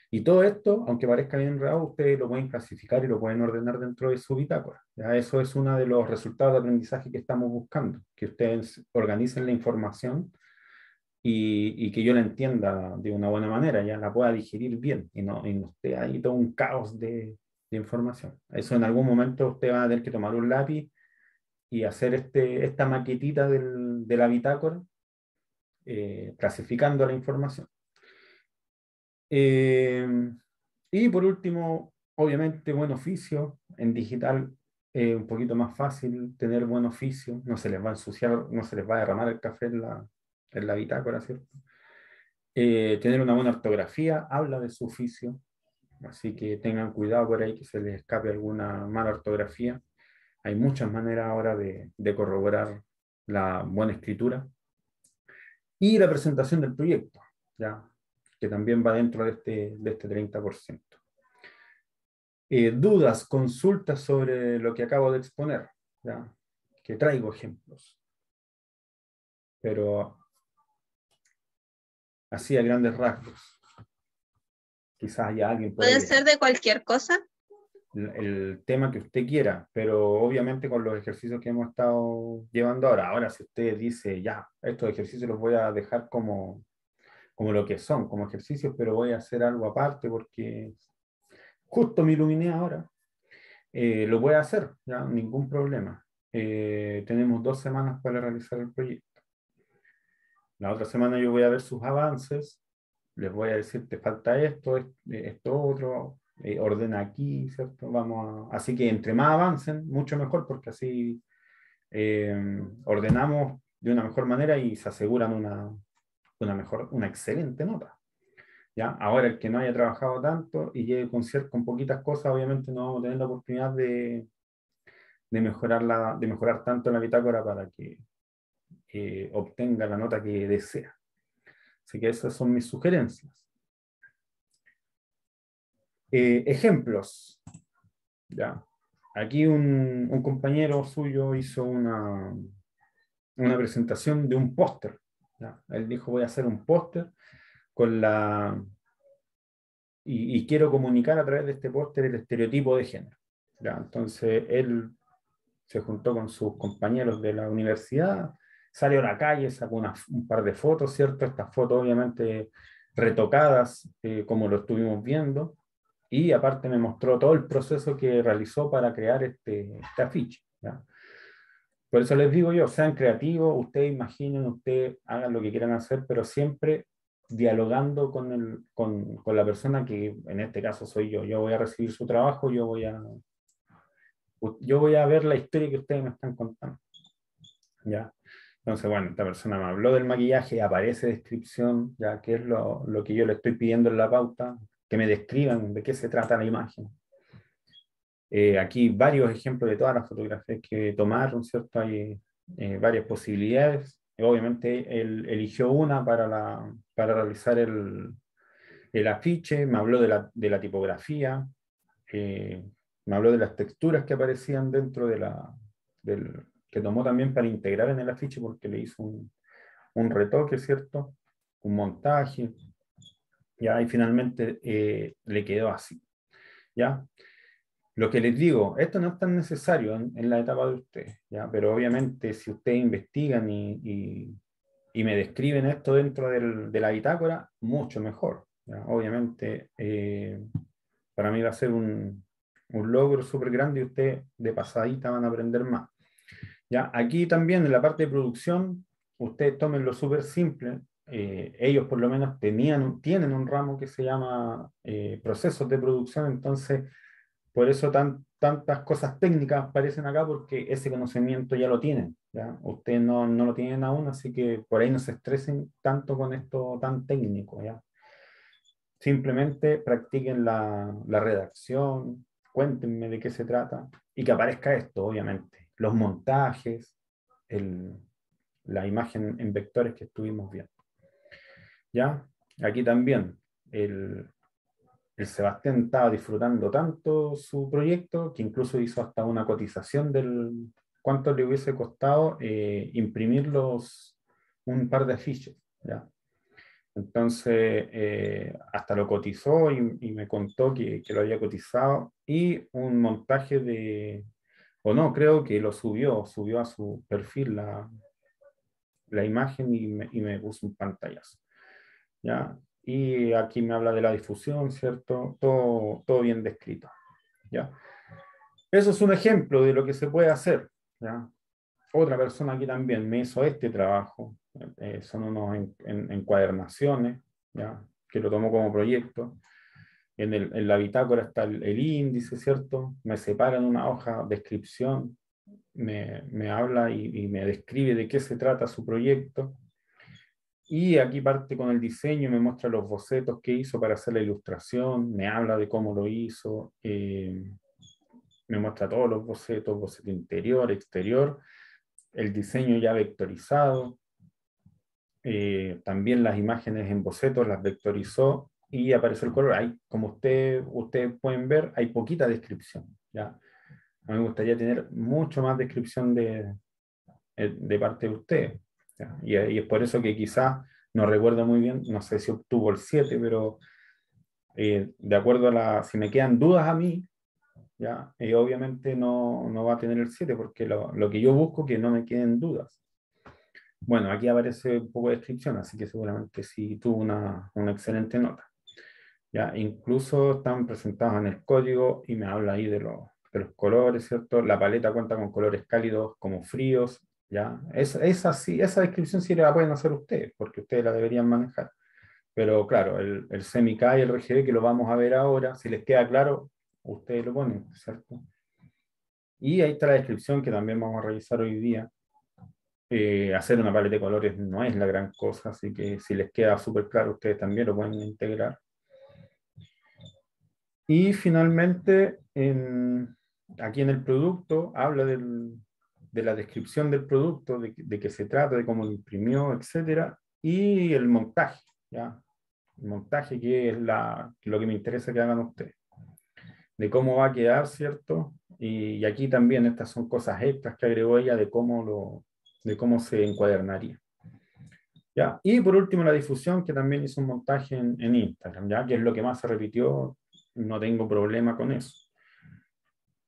Y todo esto, aunque parezca bien enredado, ustedes lo pueden clasificar y lo pueden ordenar dentro de su bitácora, ¿ya? Eso es uno de los resultados de aprendizaje que estamos buscando, que ustedes organicen la información y que yo la entienda de una buena manera, ya la pueda digerir bien y no esté ahí todo un caos de información. Eso en algún momento ustedes van a tener que tomar un lápiz y hacer esta maquetita de la bitácora, clasificando la información. Y por último, obviamente, buen oficio. En digital un poquito más fácil tener buen oficio, no se les va a ensuciar, no se les va a derramar el café en la bitácora, ¿cierto? Tener una buena ortografía habla de su oficio, así que tengan cuidado por ahí que se les escape alguna mala ortografía. Hay muchas maneras ahora de corroborar la buena escritura. Y la presentación del proyecto, ¿ya? Que también va dentro de este 30%. Dudas, consultas sobre lo que acabo de exponer, ¿ya? Que traigo ejemplos. Pero así a grandes rasgos. Quizás haya alguien por ¿Puede ahí. ser de cualquier cosa? El tema que usted quiera, pero obviamente con los ejercicios que hemos estado llevando ahora. Ahora, si usted dice, ya, estos ejercicios los voy a dejar como lo que son, como ejercicios, pero voy a hacer algo aparte porque justo me iluminé ahora, lo voy a hacer, ya, ningún problema. Tenemos 2 semanas para realizar el proyecto. La otra semana yo voy a ver sus avances les voy a decir, te falta esto, esto otro, ordena aquí, ¿cierto? Así que entre más avancen, mucho mejor, porque así ordenamos de una mejor manera y se aseguran una excelente nota. ¿Ya? Ahora, el que no haya trabajado tanto y llegue con poquitas cosas, obviamente no vamos a tener la oportunidad de mejorar tanto en la bitácora para que obtenga la nota que desea. Así que esas son mis sugerencias. Ejemplos. ¿Ya? Aquí un compañero suyo hizo una presentación de un póster. ¿Ya? Él dijo, voy a hacer un póster y quiero comunicar a través de este póster el estereotipo de género. ¿Ya? Entonces él se juntó con sus compañeros de la universidad, salió a la calle, sacó un par de fotos, ¿cierto? Estas fotos obviamente retocadas, como lo estuvimos viendo, y aparte me mostró todo el proceso que realizó para crear este afiche. ¿Ya? Por eso les digo yo, sean creativos, ustedes imaginen, ustedes hagan lo que quieran hacer, pero siempre dialogando con la persona que en este caso soy yo. Yo voy a recibir su trabajo, yo voy a ver la historia que ustedes me están contando. ¿Ya? Entonces, bueno, esta persona me habló del maquillaje, aparece descripción, ya que es lo que yo le estoy pidiendo en la pauta, que me describan de qué se trata la imagen. Aquí varios ejemplos de todas las fotografías que tomaron, ¿cierto? Hay varias posibilidades. Obviamente él eligió una para realizar el afiche, me habló de la tipografía, me habló de las texturas que aparecían dentro que tomó también para integrar en el afiche, porque le hizo un retoque, ¿cierto? Un montaje, ¿ya? Y finalmente le quedó así, ¿ya? Lo que les digo, esto no es tan necesario en la etapa de ustedes, ¿ya? Pero obviamente si ustedes investigan y me describen esto dentro de la bitácora, mucho mejor, ¿ya? Obviamente para mí va a ser un logro súper grande y ustedes de pasadita van a aprender más. ¿Ya? Aquí también en la parte de producción, ustedes tomen lo súper simple. Ellos por lo menos tienen un ramo que se llama procesos de producción, entonces por eso tantas cosas técnicas aparecen acá, porque ese conocimiento ya lo tienen. ¿Ya? Ustedes no lo tienen aún, así que por ahí no se estresen tanto con esto tan técnico. ¿Ya? Simplemente practiquen la redacción, cuéntenme de qué se trata y que aparezca esto, obviamente. Los montajes, la imagen en vectores que estuvimos viendo. ¿Ya? Aquí también el Sebastián estaba disfrutando tanto su proyecto que incluso hizo hasta una cotización del cuánto le hubiese costado imprimir un par de afiches. ¿Ya? Entonces, hasta lo cotizó y me contó que lo había cotizado, y un montaje creo que lo subió a su perfil la imagen y me puso un pantallazo. ¿Ya? Y aquí me habla de la difusión, ¿cierto? Todo bien descrito. ¿Ya? Eso es un ejemplo de lo que se puede hacer. ¿Ya? Otra persona aquí también me hizo este trabajo. Son unos encuadernaciones, ¿ya? Que lo tomó como proyecto. En la bitácora está el índice, ¿cierto? Me separa en una hoja descripción, me habla y me describe de qué se trata su proyecto. Y aquí parte con el diseño, me muestra los bocetos que hizo para hacer la ilustración, me habla de cómo lo hizo, me muestra todos los bocetos, boceto interior, exterior, el diseño ya vectorizado, también las imágenes en bocetos las vectorizó y apareció el color. Ahí, como ustedes pueden ver, hay poquita descripción. ¿Ya? A mí me gustaría tener mucho más descripción de parte de ustedes. ¿Ya? Y es por eso que quizás no recuerdo muy bien, no sé si obtuvo el 7, pero de acuerdo si me quedan dudas a mí, ¿ya? Obviamente no va a tener el 7, porque lo que yo busco es que no me queden dudas. Bueno, aquí aparece un poco de descripción, así que seguramente sí tuvo una excelente nota. ¿Ya? Incluso están presentados en el código y me habla ahí de los colores, ¿cierto? La paleta cuenta con colores cálidos como fríos. ¿Ya? Esa descripción sí la pueden hacer ustedes, porque ustedes la deberían manejar. Pero claro, el CMYK y el RGB que lo vamos a ver ahora, si les queda claro, ustedes lo ponen, ¿cierto? Y ahí está la descripción que también vamos a revisar hoy día. Hacer una paleta de colores no es la gran cosa, así que si les queda súper claro, ustedes también lo pueden integrar. Y finalmente, aquí en el producto, habla de la descripción del producto, de qué se trata, de cómo lo imprimió, etcétera, y el montaje, ¿ya? El montaje que es lo que me interesa que hagan ustedes, de cómo va a quedar, ¿cierto? Y aquí también estas son cosas extras que agregó ella de cómo se encuadernaría. ¿Ya? Y por último la difusión, que también hizo un montaje en Instagram, ¿ya? Que es lo que más se repitió, no tengo problema con eso.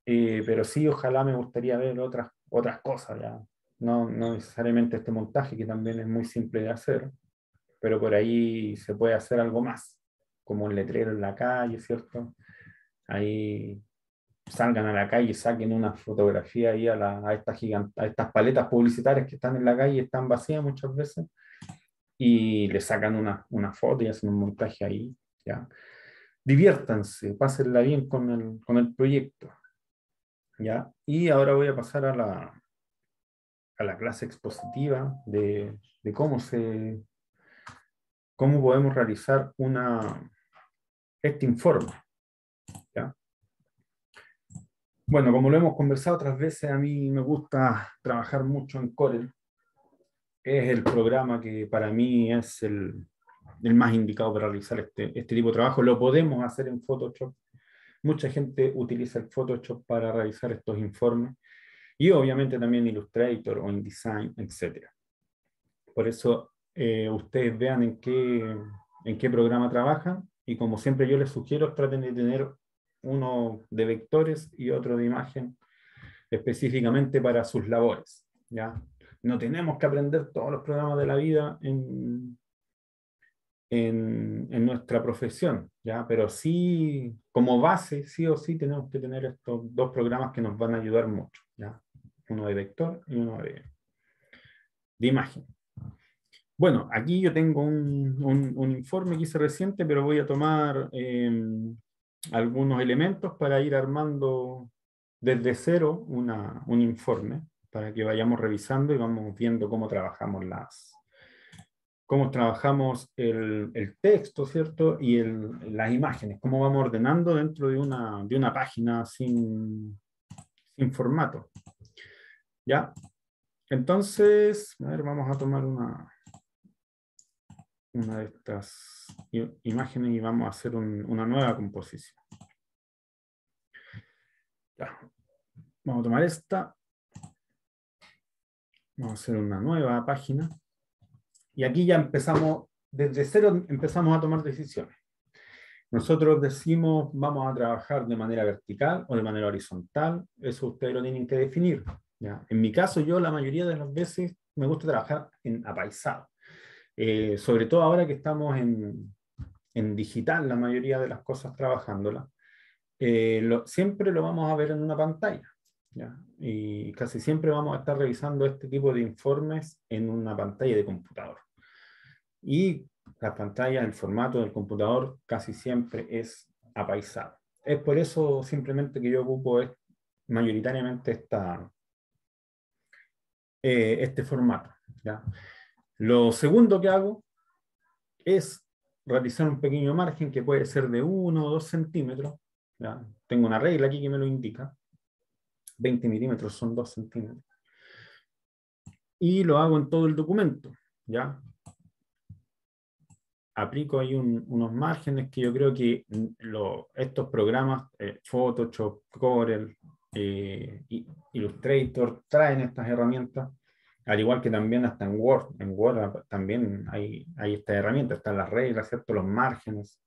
Pero sí, ojalá me gustaría ver otras cosas, ¿ya? No necesariamente este montaje, que también es muy simple de hacer, pero por ahí se puede hacer algo más, como un letrero en la calle, ¿cierto? Ahí salgan a la calle y saquen una fotografía ahí a estas paletas publicitarias que están en la calle y están vacías muchas veces, y le sacan una foto y hacen un montaje ahí, ¿ya? Diviértanse, pásenla bien con el proyecto, ¿ya? Y ahora voy a pasar a la clase expositiva de cómo podemos realizar este informe, ¿ya? Bueno, como lo hemos conversado otras veces, a mí me gusta trabajar mucho en Corel. Es el programa que para mí es el más indicado para realizar este tipo de trabajo. Lo podemos hacer en Photoshop. Mucha gente utiliza el Photoshop para realizar estos informes. Y obviamente también Illustrator o InDesign, etc. Por eso ustedes vean en qué programa trabajan. Y como siempre yo les sugiero, traten de tener uno de vectores y otro de imagen específicamente para sus labores, ¿ya? No tenemos que aprender todos los programas de la vida en nuestra profesión, ¿ya? Pero sí, como base, sí o sí, tenemos que tener estos dos programas que nos van a ayudar mucho, ¿ya? Uno de vector y uno de imagen. Bueno, aquí yo tengo un informe que hice reciente, pero voy a tomar algunos elementos para ir armando desde cero un informe, para que vayamos revisando y vamos viendo cómo trabajamos el texto, ¿cierto? Y las imágenes, cómo vamos ordenando dentro de una página sin formato. ¿Ya? Entonces, a ver, vamos a tomar una de estas imágenes y vamos a hacer una nueva composición. Ya. Vamos a tomar esta. Vamos a hacer una nueva página. Y aquí ya empezamos, desde cero empezamos a tomar decisiones. Nosotros decimos, vamos a trabajar de manera vertical o de manera horizontal. Eso ustedes lo tienen que definir, ¿ya? En mi caso, yo la mayoría de las veces me gusta trabajar en apaisado. Sobre todo ahora que estamos en digital, la mayoría de las cosas trabajándolas. Siempre lo vamos a ver en una pantalla, ¿ya? Y casi siempre vamos a estar revisando este tipo de informes en una pantalla de computador. Y las pantallas, el formato del computador casi siempre es apaisado. Es por eso simplemente que yo ocupo mayoritariamente este formato, ¿ya? Lo segundo que hago es realizar un pequeño margen que puede ser de 1 o 2 centímetros. ¿Ya? Tengo una regla aquí que me lo indica. 20 milímetros son 2 centímetros. Y lo hago en todo el documento, ¿ya? Aplico ahí unos márgenes que yo creo que estos programas, Photoshop, Corel, Illustrator, traen estas herramientas, al igual que también hasta en Word. En Word también hay estas herramientas, están las reglas, ¿cierto? Los márgenes.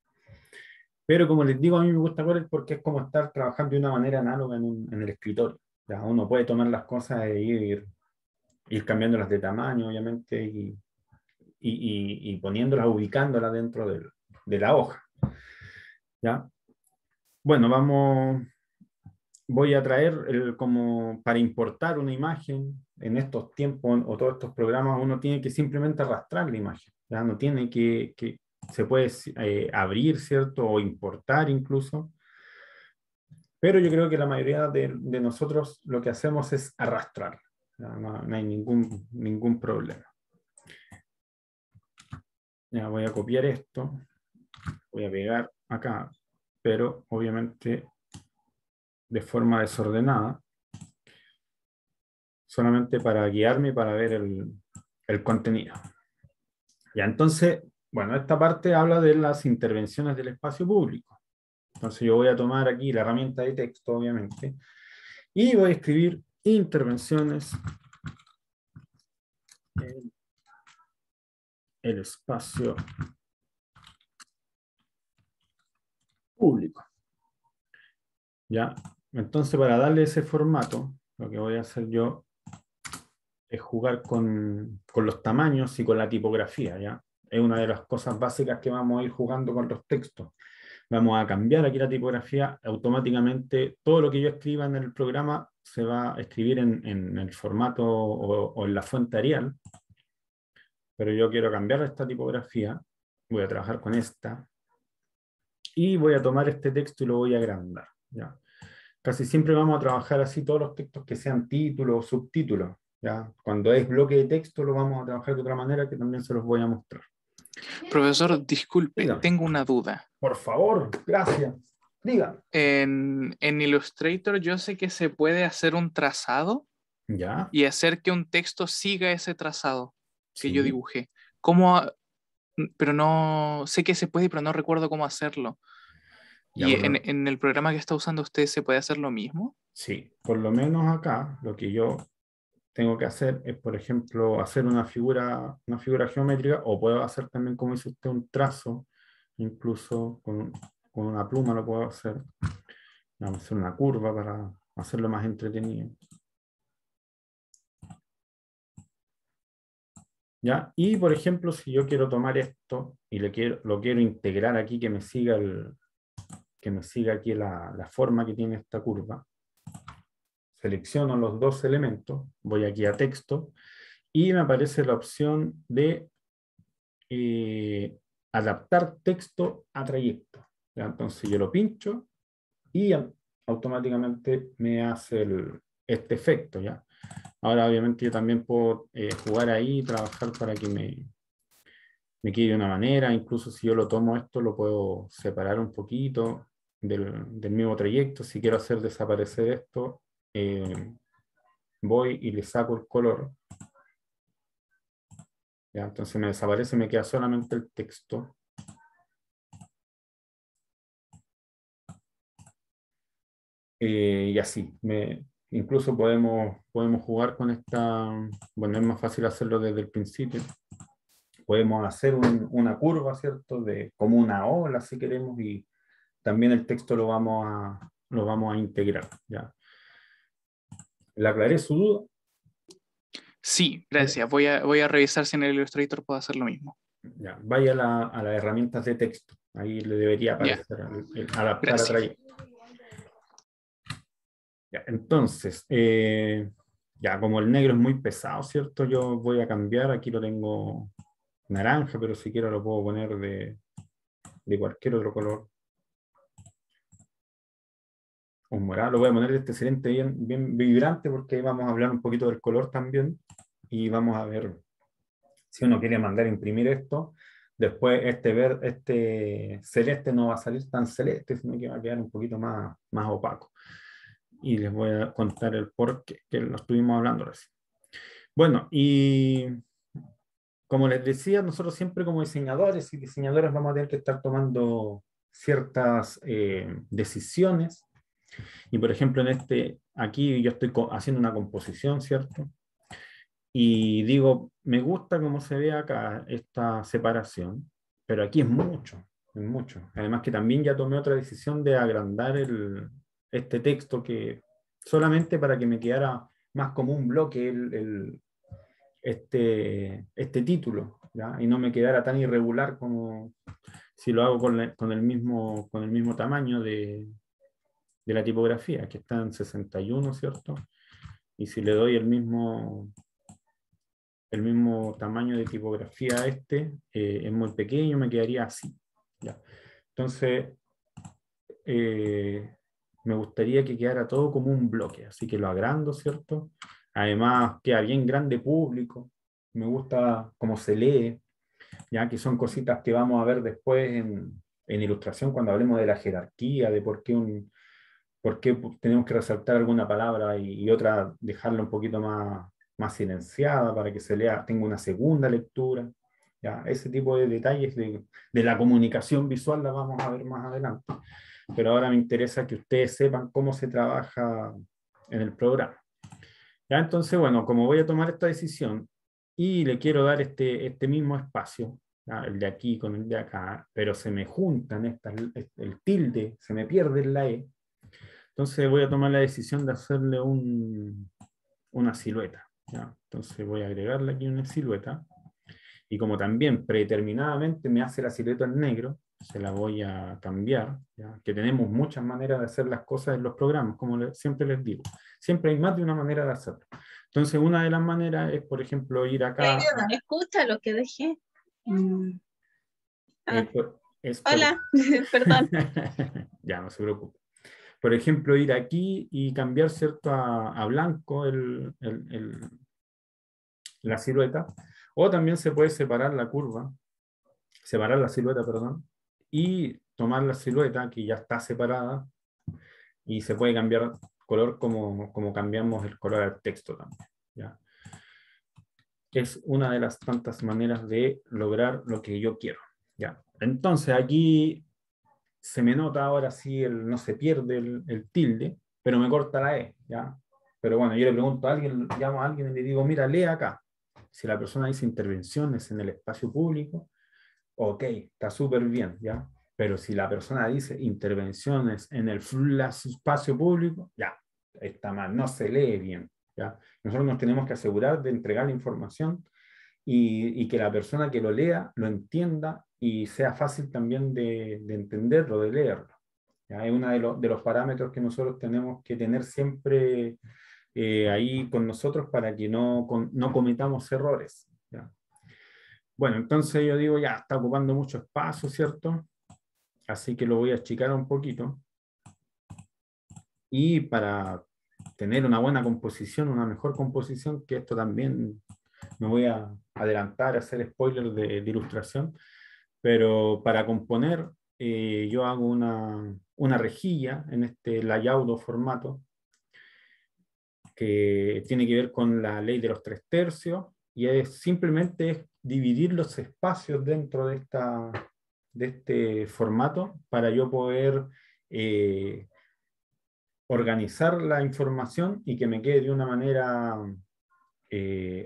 Pero como les digo, a mí me gusta Corel porque es como estar trabajando de una manera análoga en el escritorio. ¿Ya? Uno puede tomar las cosas e ir cambiándolas de tamaño, obviamente, y poniéndolas, ubicándolas dentro de la hoja. ¿Ya? Bueno, voy a traer como para importar una imagen en estos tiempos o todos estos programas, uno tiene que simplemente arrastrar la imagen, ¿ya? No tiene que se puede abrir, ¿cierto? O importar incluso. Pero yo creo que la mayoría de nosotros lo que hacemos es arrastrar. No hay ningún problema. Ya voy a copiar esto. Voy a pegar acá. Pero obviamente de forma desordenada. Solamente para guiarme y para ver el contenido. Ya, entonces, bueno, esta parte habla de las intervenciones del espacio público. Entonces yo voy a tomar aquí la herramienta de texto, obviamente, y voy a escribir intervenciones en el espacio público. Ya, entonces para darle ese formato, lo que voy a hacer yo es jugar con los tamaños y con la tipografía, ¿ya? Es una de las cosas básicas que vamos a ir jugando con los textos. Vamos a cambiar aquí la tipografía, automáticamente todo lo que yo escriba en el programa se va a escribir en el formato o en la fuente Arial, pero yo quiero cambiar esta tipografía, voy a trabajar con esta, y voy a tomar este texto y lo voy a agrandar, ¿ya? Casi siempre vamos a trabajar así todos los textos que sean títulos o subtítulos, ¿ya? Cuando es bloque de texto lo vamos a trabajar de otra manera que también se los voy a mostrar. Profesor, disculpe, Dígame. tengo una duda. Por favor, gracias. Diga. En Illustrator yo sé que se puede hacer un trazado ¿Ya? y hacer que un texto siga ese trazado que Sí. yo dibujé. ¿Cómo? Pero no sé que se puede, pero no recuerdo cómo hacerlo. Ya, ¿Y bueno. en el programa que está usando usted se puede hacer lo mismo? Sí, por lo menos acá lo que yo tengo que hacer es, por ejemplo, hacer una figura geométrica, o puedo hacer también, como dice usted, un trazo, incluso con una pluma lo puedo hacer. Vamos a hacer una curva para hacerlo más entretenido. ¿Ya? Y, por ejemplo, si yo quiero tomar esto y lo quiero integrar aquí, que me siga aquí la forma que tiene esta curva, selecciono los dos elementos, voy aquí a texto, y me aparece la opción de adaptar texto a trayecto. ¿Ya? Entonces yo lo pincho y automáticamente me hace este efecto, ¿ya? Ahora obviamente yo también puedo jugar ahí y trabajar para que me quede de una manera. Incluso si yo lo tomo esto, lo puedo separar un poquito del mismo trayecto. Si quiero hacer desaparecer esto, voy y le saco el color. ¿Ya? Entonces me desaparece, me queda solamente el texto. Y así, incluso podemos jugar con esta, bueno, es más fácil hacerlo desde el principio. Podemos hacer una curva, ¿cierto? Como una ola, si queremos, y también el texto lo vamos a integrar, ¿ya? ¿Le aclaré su duda? Sí, gracias. Voy a revisar si en el Illustrator puedo hacer lo mismo. Ya, vaya a las herramientas de texto. Ahí le debería Ya. aparecer el adaptar a Gracias. trayecto. Ya, entonces, ya como el negro es muy pesado, ¿cierto? Yo voy a cambiar, aquí lo tengo naranja, pero si quiero lo puedo poner de cualquier otro color. Un morado, lo voy a poner de este excelente bien vibrante, porque ahí vamos a hablar un poquito del color también, y vamos a ver si uno quiere mandar a imprimir esto. Después este celeste no va a salir tan celeste, sino que va a quedar un poquito más opaco. Y les voy a contar el por qué, que lo estuvimos hablando recién. Bueno, y como les decía, nosotros siempre como diseñadores y diseñadoras vamos a tener que estar tomando ciertas decisiones. Y por ejemplo, aquí yo estoy haciendo una composición, ¿cierto? Y digo, me gusta cómo se ve acá esta separación, pero aquí es mucho, es mucho. Además que también ya tomé otra decisión de agrandar este texto, que solamente para que me quedara más como un bloque este título, ¿ya? Y no me quedara tan irregular como si lo hago con el mismo tamaño de la tipografía, que está en 61, ¿cierto? Y si le doy el mismo el mismo tamaño de tipografía es muy pequeño, me quedaría así. ¿Ya? Entonces, me gustaría que quedara todo como un bloque, así que lo agrando, ¿cierto? Además, queda bien grande público, me gusta cómo se lee, ya que son cositas que vamos a ver después en ilustración cuando hablemos de la jerarquía, de por qué tenemos que resaltar alguna palabra y otra dejarla un poquito más silenciada para que se lea, tenga una segunda lectura. ¿Ya? Ese tipo de detalles de la comunicación visual la vamos a ver más adelante. Pero ahora me interesa que ustedes sepan cómo se trabaja en el programa. ¿Ya? Entonces, bueno, como voy a tomar esta decisión y le quiero dar este mismo espacio, ¿ya? El de aquí con el de acá, pero se me juntan el tilde, se me pierde la E, entonces voy a tomar la decisión de hacerle una silueta. ¿Ya? Entonces voy a agregarle aquí una silueta. Y como también predeterminadamente me hace la silueta en negro, se la voy a cambiar. ¿Ya? Que tenemos muchas maneras de hacer las cosas en los programas, como siempre les digo. Siempre hay más de una manera de hacerlo. Entonces una de las maneras es, por ejemplo, ir acá. Escucha lo que dejé. Hola, perdón. Ya, no se preocupe. Por ejemplo, ir aquí y cambiar, ¿cierto?, a blanco la silueta. O también se puede separar la silueta, perdón, y tomar la silueta que ya está separada y se puede cambiar color como cambiamos el color al texto también. ¿Ya? Es una de las tantas maneras de lograr lo que yo quiero. ¿Ya? Entonces aquí se me nota ahora sí, no se pierde el tilde, pero me corta la E, ¿ya? Pero bueno, yo le pregunto a alguien, llamo a alguien y le digo, mira, lee acá. Si la persona dice intervenciones en el espacio público, ok, está súper bien, ¿ya? Pero si la persona dice intervenciones en el espacio público, ya, está mal, no se lee bien, ¿ya? Nosotros nos tenemos que asegurar de entregar la información y que la persona que lo lea lo entienda y sea fácil también de entenderlo, de leerlo. ¿Ya? Es uno de los parámetros que nosotros tenemos que tener siempre ahí con nosotros para que no cometamos errores. ¿Ya? Bueno, entonces yo digo, ya, está ocupando mucho espacio, ¿cierto? Así que lo voy a achicar un poquito. Y para tener una buena composición, una mejor composición, que esto también me voy a adelantar, a hacer spoiler de ilustración, pero para componer yo hago una rejilla en este layout o formato que tiene que ver con la ley de los 3/3 y simplemente es dividir los espacios dentro de este formato para yo poder organizar la información y que me quede de una manera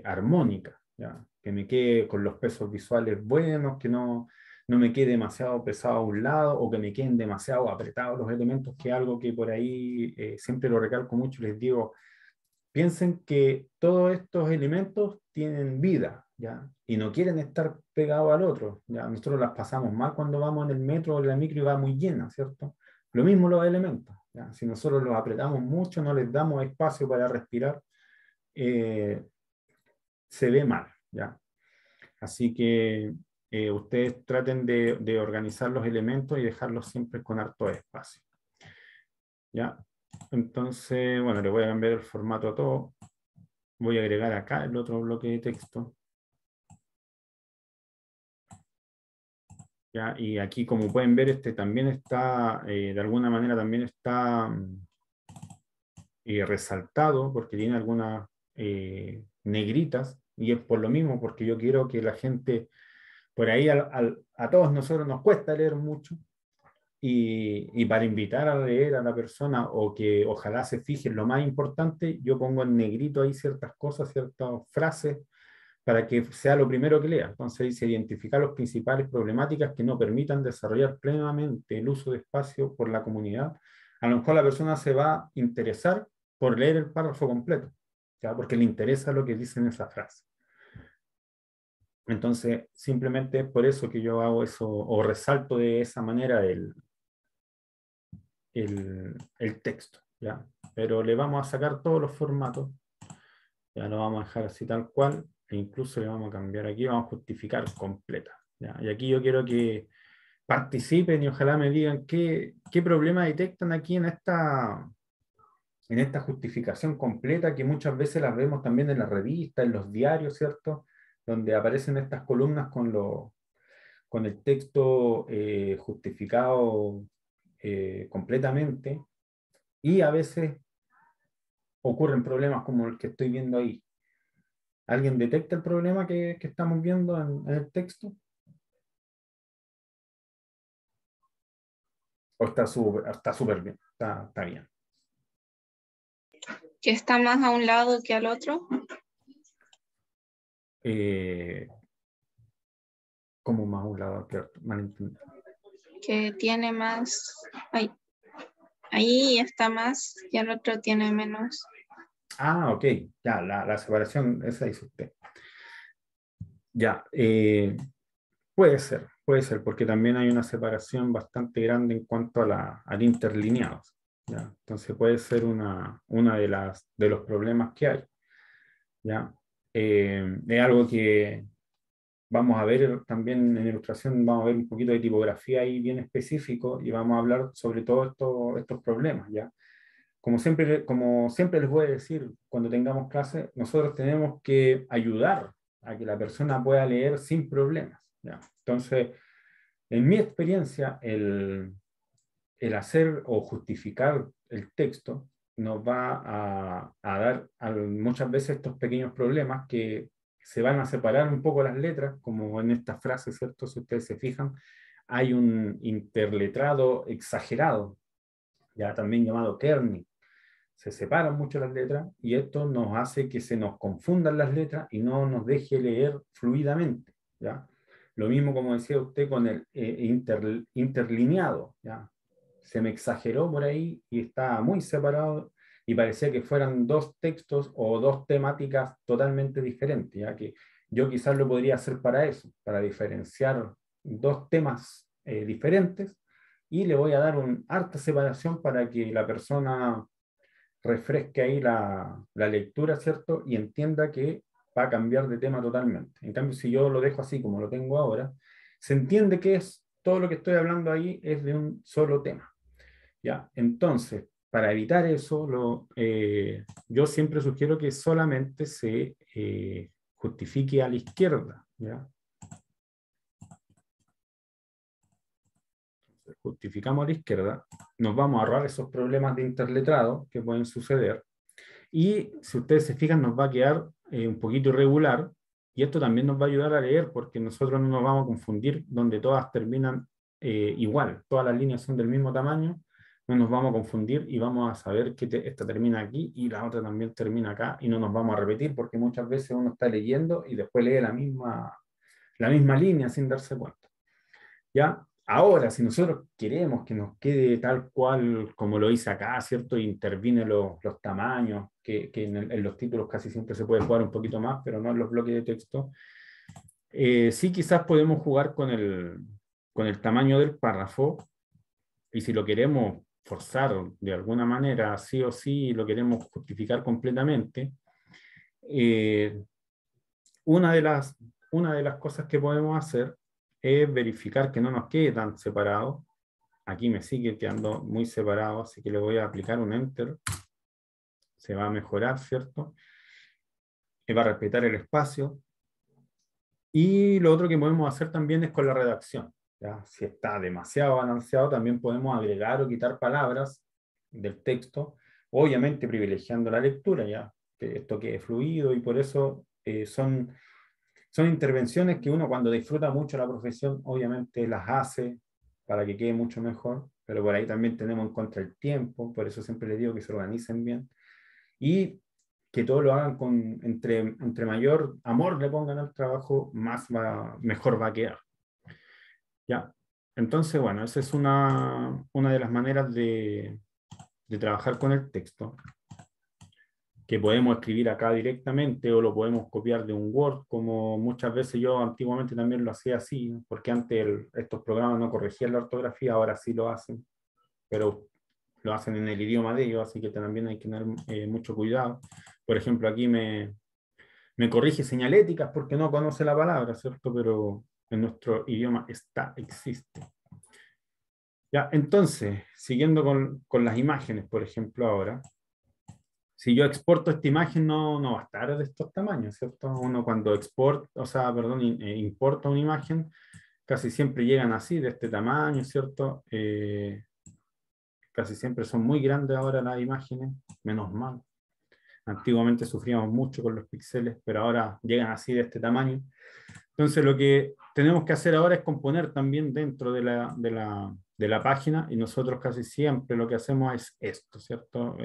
armónica, ¿ya? Que me quede con los pesos visuales buenos, que no me quede demasiado pesado a un lado o que me queden demasiado apretados los elementos, que es algo que por ahí siempre lo recalco mucho, les digo, piensen que todos estos elementos tienen vida, ¿ya? Y no quieren estar pegados al otro, ¿ya? Nosotros las pasamos mal cuando vamos en el metro o en la micro y va muy llena, ¿cierto? Lo mismo los elementos, ¿ya? Si nosotros los apretamos mucho, no les damos espacio para respirar, se ve mal, ¿ya? Así que ustedes traten de organizar los elementos y dejarlos siempre con harto espacio, ¿ya? Entonces, bueno, le voy a cambiar el formato a todo. Voy a agregar acá el otro bloque de texto. ¿Ya? Y aquí, como pueden ver, este también está, de alguna manera también está resaltado porque tiene algunas negritas y es por lo mismo, porque yo quiero que la gente, por ahí a todos nosotros nos cuesta leer mucho y para invitar a leer a la persona o que ojalá se fije en lo más importante, yo pongo en negrito ahí ciertas cosas, ciertas frases para que sea lo primero que lea. Entonces dice identificar las principales problemáticas que no permitan desarrollar plenamente el uso de espacio por la comunidad. A lo mejor la persona se va a interesar por leer el párrafo completo, ¿ya? Porque le interesa lo que dice en esa frase. Entonces, simplemente es por eso que yo hago eso, o resalto de esa manera el texto, ¿ya? Pero le vamos a sacar todos los formatos, ya lo vamos a dejar así tal cual, e incluso le vamos a cambiar aquí, vamos a justificar completa. ¿Ya? Y aquí yo quiero que participen y ojalá me digan qué problema detectan aquí en esta justificación completa, que muchas veces las vemos también en las revistas, en los diarios, ¿cierto? Donde aparecen estas columnas con el texto justificado completamente, y a veces ocurren problemas como el que estoy viendo ahí. ¿Alguien detecta el problema que estamos viendo en el texto? ¿O está súper bien? Está bien. Que está más a un lado que al otro. Como más a un lado que otro, malentendido. Que tiene más. Ahí está más y el otro tiene menos. Ah, ok. Ya, la separación, esa dice usted. Ya, puede ser, porque también hay una separación bastante grande en cuanto al interlineados. ¿Ya? Entonces puede ser una de los problemas que hay. ¿Ya? Es algo que vamos a ver también en ilustración, vamos a ver un poquito de tipografía ahí bien específico y vamos a hablar sobre todos estos problemas. ¿Ya? Como siempre les voy a decir, cuando tengamos clase, nosotros tenemos que ayudar a que la persona pueda leer sin problemas. ¿Ya? Entonces, en mi experiencia, el hacer o justificar el texto nos va a dar muchas veces estos pequeños problemas que se van a separar un poco las letras, como en esta frase, ¿cierto? Si ustedes se fijan, hay un interletrado exagerado, ya también llamado kerning. Se separan mucho las letras y esto nos hace que se nos confundan las letras y no nos deje leer fluidamente, ¿ya? Lo mismo, como decía usted, con el interlineado, ¿ya? Se me exageró por ahí y estaba muy separado y parecía que fueran dos textos o dos temáticas totalmente diferentes, ya que yo quizás lo podría hacer para eso, para diferenciar dos temas diferentes, y le voy a dar una harta separación para que la persona refresque ahí la lectura, ¿cierto? Y entienda que va a cambiar de tema totalmente. En cambio, si yo lo dejo así como lo tengo ahora, se entiende que todo lo que estoy hablando ahí es de un solo tema. ¿Ya? Entonces, para evitar eso, yo siempre sugiero que solamente se justifique a la izquierda. ¿Ya? Justificamos a la izquierda, nos vamos a ahorrar esos problemas de interletrado que pueden suceder. Y si ustedes se fijan, nos va a quedar un poquito irregular, y esto también nos va a ayudar a leer, porque nosotros no nos vamos a confundir donde todas terminan igual, todas las líneas son del mismo tamaño, no nos vamos a confundir y vamos a saber que esta termina aquí y la otra también termina acá, y no nos vamos a repetir, porque muchas veces uno está leyendo y después lee la misma línea sin darse cuenta. ¿Ya? Ahora, si nosotros queremos que nos quede tal cual como lo hice acá, ¿cierto? Intervienen los tamaños, que en los títulos casi siempre se puede jugar un poquito más, pero no en los bloques de texto. Sí, quizás podemos jugar con el tamaño del párrafo, y si lo queremos forzar de alguna manera, sí o sí, lo queremos justificar completamente, una de las cosas que podemos hacer es verificar que no nos quede tan separado. Aquí me sigue quedando muy separado, así que le voy a aplicar un Enter. Se va a mejorar, ¿cierto? Va a respetar el espacio. Y lo otro que podemos hacer también es con la redacción. ¿Ya? Si está demasiado balanceado, también podemos agregar o quitar palabras del texto, obviamente privilegiando la lectura, ya que esto quede fluido, y por eso son intervenciones que uno, cuando disfruta mucho la profesión, obviamente las hace para que quede mucho mejor, pero por ahí también tenemos en contra el tiempo, por eso siempre les digo que se organicen bien y que todo lo hagan entre mayor amor le pongan al trabajo, mejor va a quedar. ¿Ya? Entonces, bueno, esa es una de las maneras de trabajar con el texto, que podemos escribir acá directamente o lo podemos copiar de un Word, como muchas veces yo antiguamente también lo hacía así, porque antes estos programas no corregían la ortografía, ahora sí lo hacen, pero lo hacen en el idioma de ellos, así que también hay que tener mucho cuidado. Por ejemplo, aquí me Me corrige señaléticas porque no conoce la palabra, ¿cierto? Pero en nuestro idioma existe. Ya, entonces, siguiendo con las imágenes, por ejemplo, ahora, si yo exporto esta imagen no va a estar de estos tamaños, ¿cierto? Uno cuando importa una imagen, casi siempre llegan así, de este tamaño, ¿cierto? Casi siempre son muy grandes ahora las imágenes, menos mal. Antiguamente sufríamos mucho con los píxeles, pero ahora llegan así de este tamaño. Entonces lo que tenemos que hacer ahora es componer también dentro de la página, y nosotros casi siempre lo que hacemos es esto, ¿cierto?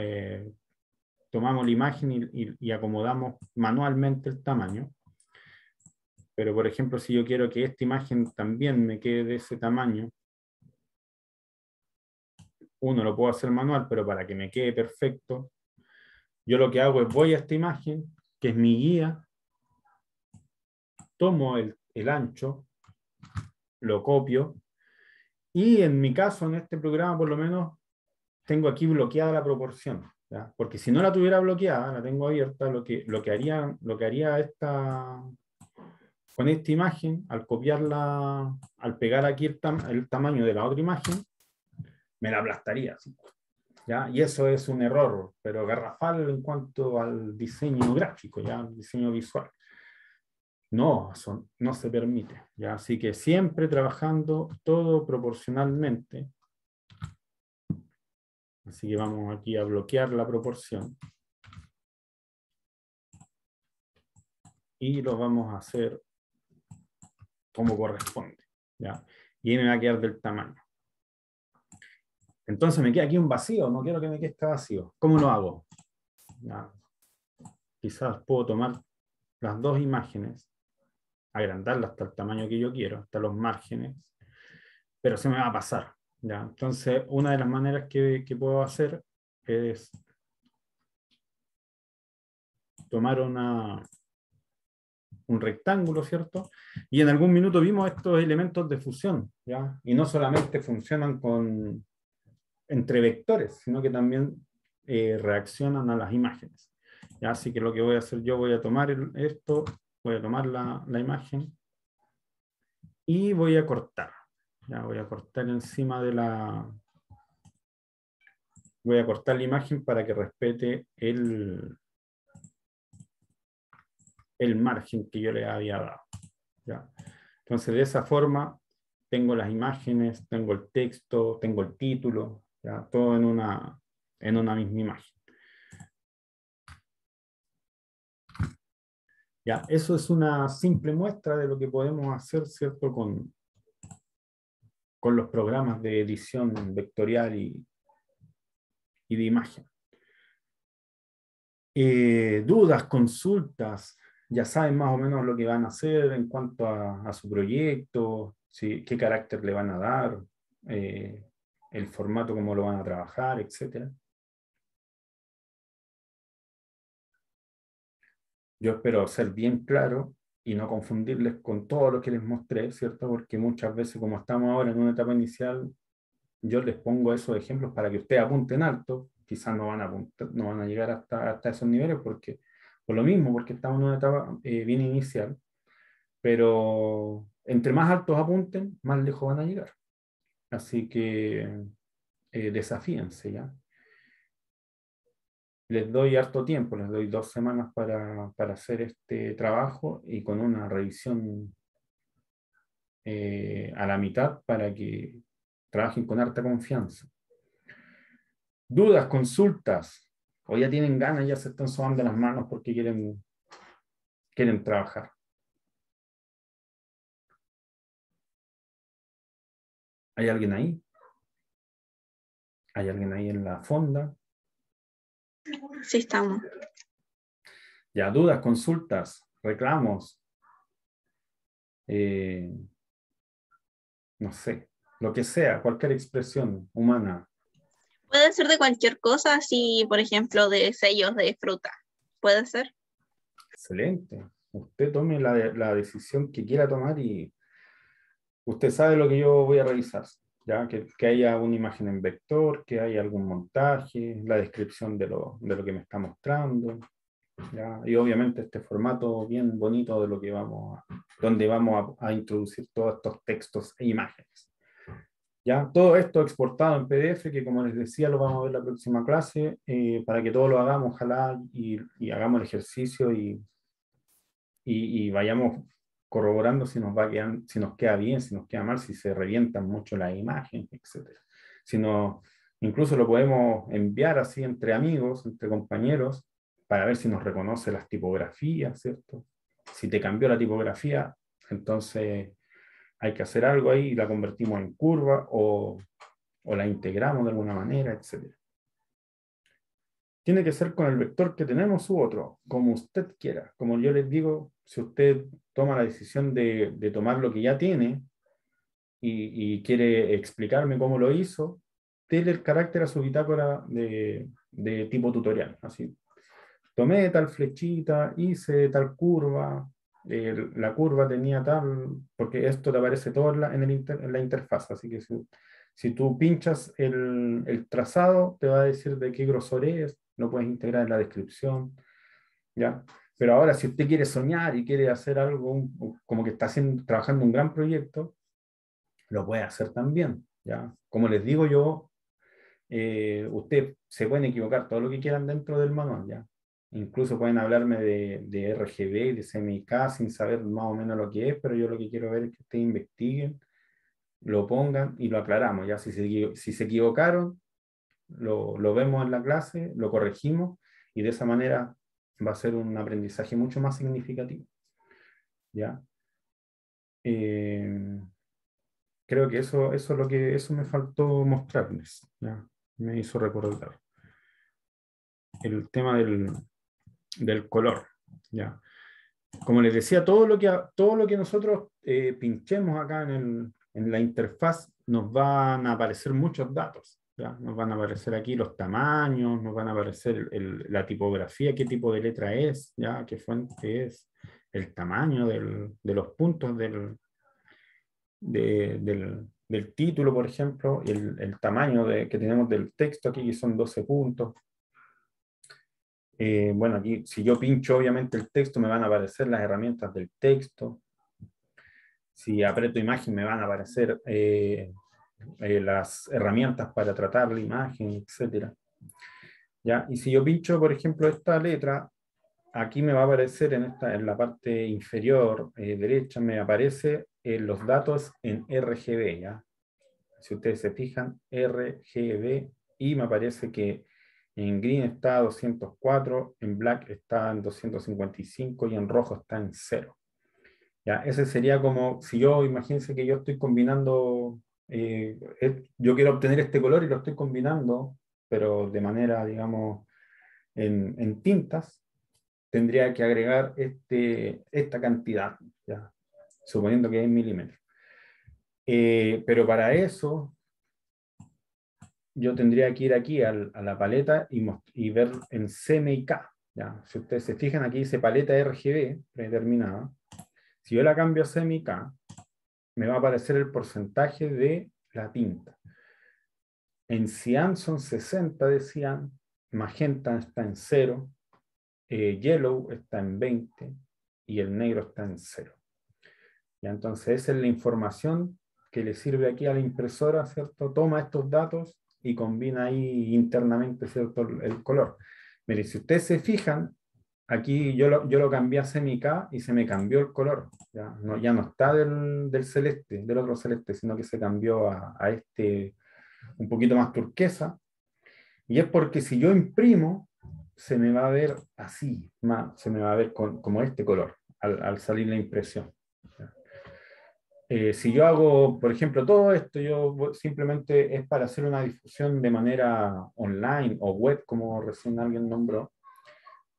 Tomamos la imagen y acomodamos manualmente el tamaño. Pero por ejemplo, si yo quiero que esta imagen también me quede de ese tamaño, uno lo puedo hacer manual, pero para que me quede perfecto, yo lo que hago es voy a esta imagen, que es mi guía, tomo el ancho, lo copio, y en mi caso, en este programa por lo menos, tengo aquí bloqueada la proporción, ¿ya? Porque si no la tuviera bloqueada, la tengo abierta, lo que haría con esta imagen, al copiarla, al pegar aquí el tamaño de la otra imagen, me la aplastaría, ¿sí? ¿Ya? Y eso es un error, pero garrafal en cuanto al diseño gráfico, ¿ya? Al diseño visual. No se permite, ¿ya? Así que siempre trabajando todo proporcionalmente. Así que vamos aquí a bloquear la proporción. Y lo vamos a hacer como corresponde, ¿ya? Y me va a quedar del tamaño. Entonces me queda aquí un vacío, no quiero que me quede este vacío. ¿Cómo lo hago? ¿Ya? Quizás puedo tomar las dos imágenes, agrandarlas hasta el tamaño que yo quiero, hasta los márgenes, pero se me va a pasar, ¿ya? Entonces, una de las maneras que puedo hacer es tomar un rectángulo, ¿cierto? Y en algún minuto vimos estos elementos de fusión, ¿ya? Y no solamente funcionan entre vectores, sino que también reaccionan a las imágenes, ¿ya? Así que lo que voy a hacer yo, voy a tomar voy a tomar la imagen y voy a cortar. Ya voy a cortar encima voy a cortar la imagen para que respete el margen que yo le había dado, ¿ya? Entonces, de esa forma, tengo las imágenes, tengo el texto, tengo el título, ¿ya? Todo en una misma imagen. Ya, eso es una simple muestra de lo que podemos hacer, ¿cierto? Con los programas de edición vectorial y de imagen. Dudas, consultas, ya saben más o menos lo que van a hacer en cuanto a su proyecto, qué carácter le van a dar, el formato, cómo lo van a trabajar, etc. Yo espero ser bien claro y no confundirles con todo lo que les mostré, ¿cierto? Porque muchas veces, como estamos ahora en una etapa inicial, yo les pongo esos ejemplos para que ustedes apunten alto. Quizás no van a llegar hasta esos niveles por lo mismo, porque estamos en una etapa bien inicial. Pero entre más altos apunten, más lejos van a llegar. Así que desafíense, ¿ya? Les doy harto tiempo, les doy 2 semanas para hacer este trabajo, y con una revisión a la mitad para que trabajen con harta confianza. Dudas, consultas, o ya tienen ganas, ya se están sobando las manos porque quieren trabajar. ¿Hay alguien ahí? ¿Hay alguien ahí en la fonda? Sí, estamos. Ya, dudas, consultas, reclamos. No sé, lo que sea, cualquier expresión humana. Puede ser de cualquier cosa, así, por ejemplo, de sellos de fruta. ¿Puede ser? Excelente. Usted tome la decisión que quiera tomar y usted sabe lo que yo voy a revisar. ¿Ya? Que haya una imagen en vector, que haya algún montaje, la descripción de lo que me está mostrando. ¿ya? Y obviamente este formato bien bonito de lo que donde vamos a introducir todos estos textos e imágenes. ¿Ya? Todo esto exportado en PDF, que como les decía lo vamos a ver en la próxima clase, para que todos lo hagamos, ojalá, y hagamos el ejercicio y vayamos corroborando si nos si nos queda bien, si nos queda mal, si se revientan mucho las imágenes, etc. Si no, incluso lo podemos enviar así entre amigos, entre compañeros, para ver si nos reconoce las tipografías, ¿cierto? Si te cambió la tipografía, entonces hay que hacer algo ahí y la convertimos en curva o la integramos de alguna manera, etc. Tiene que ser con el vector que tenemos u otro, como usted quiera. Como yo les digo, si usted toma la decisión de tomar lo que ya tiene y quiere explicarme cómo lo hizo, dele el carácter a su bitácora de tipo tutorial. Así, tomé tal flechita, hice tal curva, la curva tenía tal, porque esto te aparece todo en la interfaz, así que si tú pinchas el trazado, te va a decir de qué grosor es, lo puedes integrar en la descripción, ¿ya? Pero ahora, si usted quiere soñar y quiere hacer algo, como que está trabajando un gran proyecto, lo puede hacer también, ¿ya? Como les digo yo, ustedes se pueden equivocar todo lo que quieran dentro del manual, ¿ya? Incluso pueden hablarme de RGB y de CMYK sin saber más o menos lo que es, pero yo lo que quiero ver es que ustedes investiguen, lo pongan y lo aclaramos, ¿ya? Si se equivocaron, lo vemos en la clase, lo corregimos y de esa manera va a ser un aprendizaje mucho más significativo, ¿ya? Creo que eso es lo que me faltó mostrarles, ¿ya? Me hizo recordar el tema del color, ¿ya? Como les decía, todo lo que nosotros pinchemos acá en la interfaz, nos van a aparecer muchos datos, ¿ya? Nos van a aparecer aquí los tamaños, nos van a aparecer la tipografía, qué tipo de letra es, ¿ya? Qué fuente es, el tamaño de los puntos del título, por ejemplo, y el tamaño que tenemos del texto aquí, que son 12 puntos. Bueno, aquí si yo pincho obviamente el texto me van a aparecer las herramientas del texto. Si aprieto imagen me van a aparecer las herramientas para tratar la imagen, etc. ¿Ya? Y si yo pincho, por ejemplo, esta letra, aquí me va a aparecer en la parte inferior derecha, me aparece los datos en RGB, ¿ya? Si ustedes se fijan, RGB, y me aparece que en green está a 204, en black está en 255 y en rojo está en 0. ¿Ya? Ese sería como, si yo, imagínense que yo estoy combinando, yo quiero obtener este color y lo estoy combinando, pero de manera, digamos, en tintas, tendría que agregar esta cantidad, ¿ya? Suponiendo que es en milímetros. Pero para eso yo tendría que ir aquí a la paleta y ver en CMYK, ¿ya? Si ustedes se fijan, aquí dice paleta RGB predeterminada. Si yo la cambio a CMYK, me va a aparecer el porcentaje de la tinta. En cian son 60 de cian, magenta está en 0, yellow está en 20 y el negro está en 0. ¿Ya? Entonces esa es la información que le sirve aquí a la impresora, ¿cierto? Toma estos datos y combina ahí internamente, ¿cierto? El color. Mire, si ustedes se fijan, aquí yo lo cambié a CMYK y se me cambió el color. Ya no está del celeste, del otro celeste, sino que se cambió a este un poquito más turquesa. Y es porque si yo imprimo, se me va a ver así, se me va a ver como este color al salir la impresión. Si yo hago, por ejemplo, todo esto, yo simplemente es para hacer una difusión de manera online o web, como recién alguien nombró,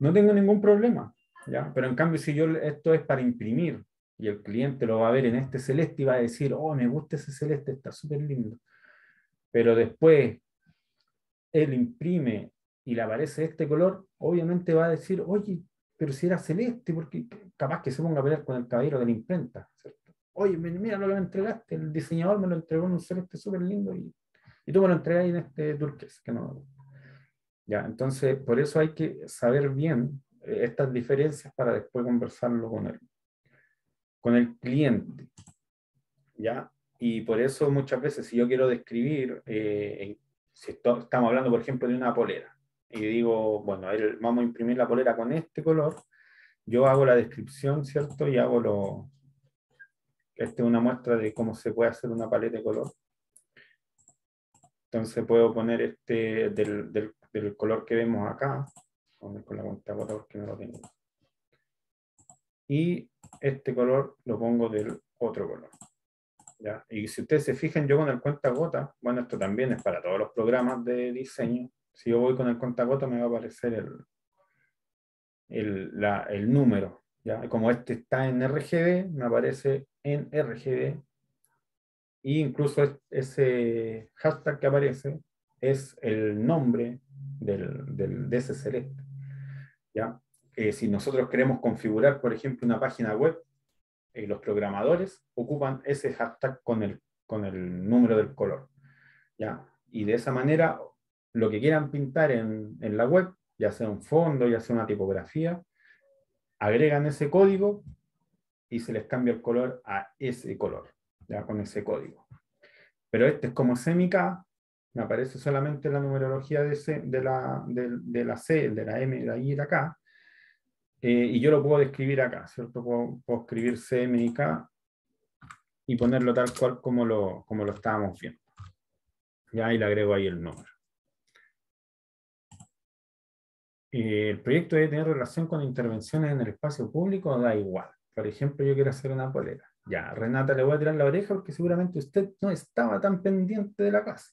no tengo ningún problema, ¿ya? Pero en cambio, si esto es para imprimir y el cliente lo va a ver en este celeste y va a decir, oh, me gusta ese celeste, está súper lindo. Pero después él imprime y le aparece este color, obviamente va a decir, oye, pero si era celeste, porque capaz que se ponga a pelear con el caballero de la imprenta, ¿cierto? Oye, mira, no lo entregaste, el diseñador me lo entregó en un celeste súper lindo y tú me lo entregas en este turquesa, que no. Ya, entonces, por eso hay que saber bien estas diferencias para después conversarlo con el cliente, ¿ya? Y por eso muchas veces si yo quiero describir, si estamos hablando por ejemplo de una polera, y digo, bueno, vamos a imprimir la polera con este color, yo hago la descripción, ¿cierto? Y hago esta es una muestra de cómo se puede hacer una paleta de color. Entonces puedo poner del color que vemos acá, con la cuentagota porque no lo tengo. Y este color lo pongo del otro color. ¿Ya? Y si ustedes se fijan, yo con el cuentagota, bueno, esto también es para todos los programas de diseño. Si yo voy con el cuentagota me va a aparecer el número. ¿Ya? Como este está en RGB, me aparece en RGB. Y incluso ese hashtag que aparece es el nombre de ese celeste. ¿Ya? Si nosotros queremos configurar, por ejemplo, una página web, los programadores ocupan ese hashtag con el número del color. ¿Ya? Y de esa manera, lo que quieran pintar en la web, ya sea un fondo, ya sea una tipografía, agregan ese código y se les cambia el color a ese color, ya con ese código. Pero este es como CMYK, me aparece solamente la numerología de la C, de la M, de la I y la K, y yo lo puedo describir acá, ¿cierto? Puedo escribir CMYK y ponerlo tal cual como lo estábamos viendo. Ya, y le agrego ahí el número. El proyecto debe tener relación con intervenciones en el espacio público, da igual. Por ejemplo, yo quiero hacer una polera. Ya, Renata, le voy a tirar la oreja porque seguramente usted no estaba tan pendiente de la casa.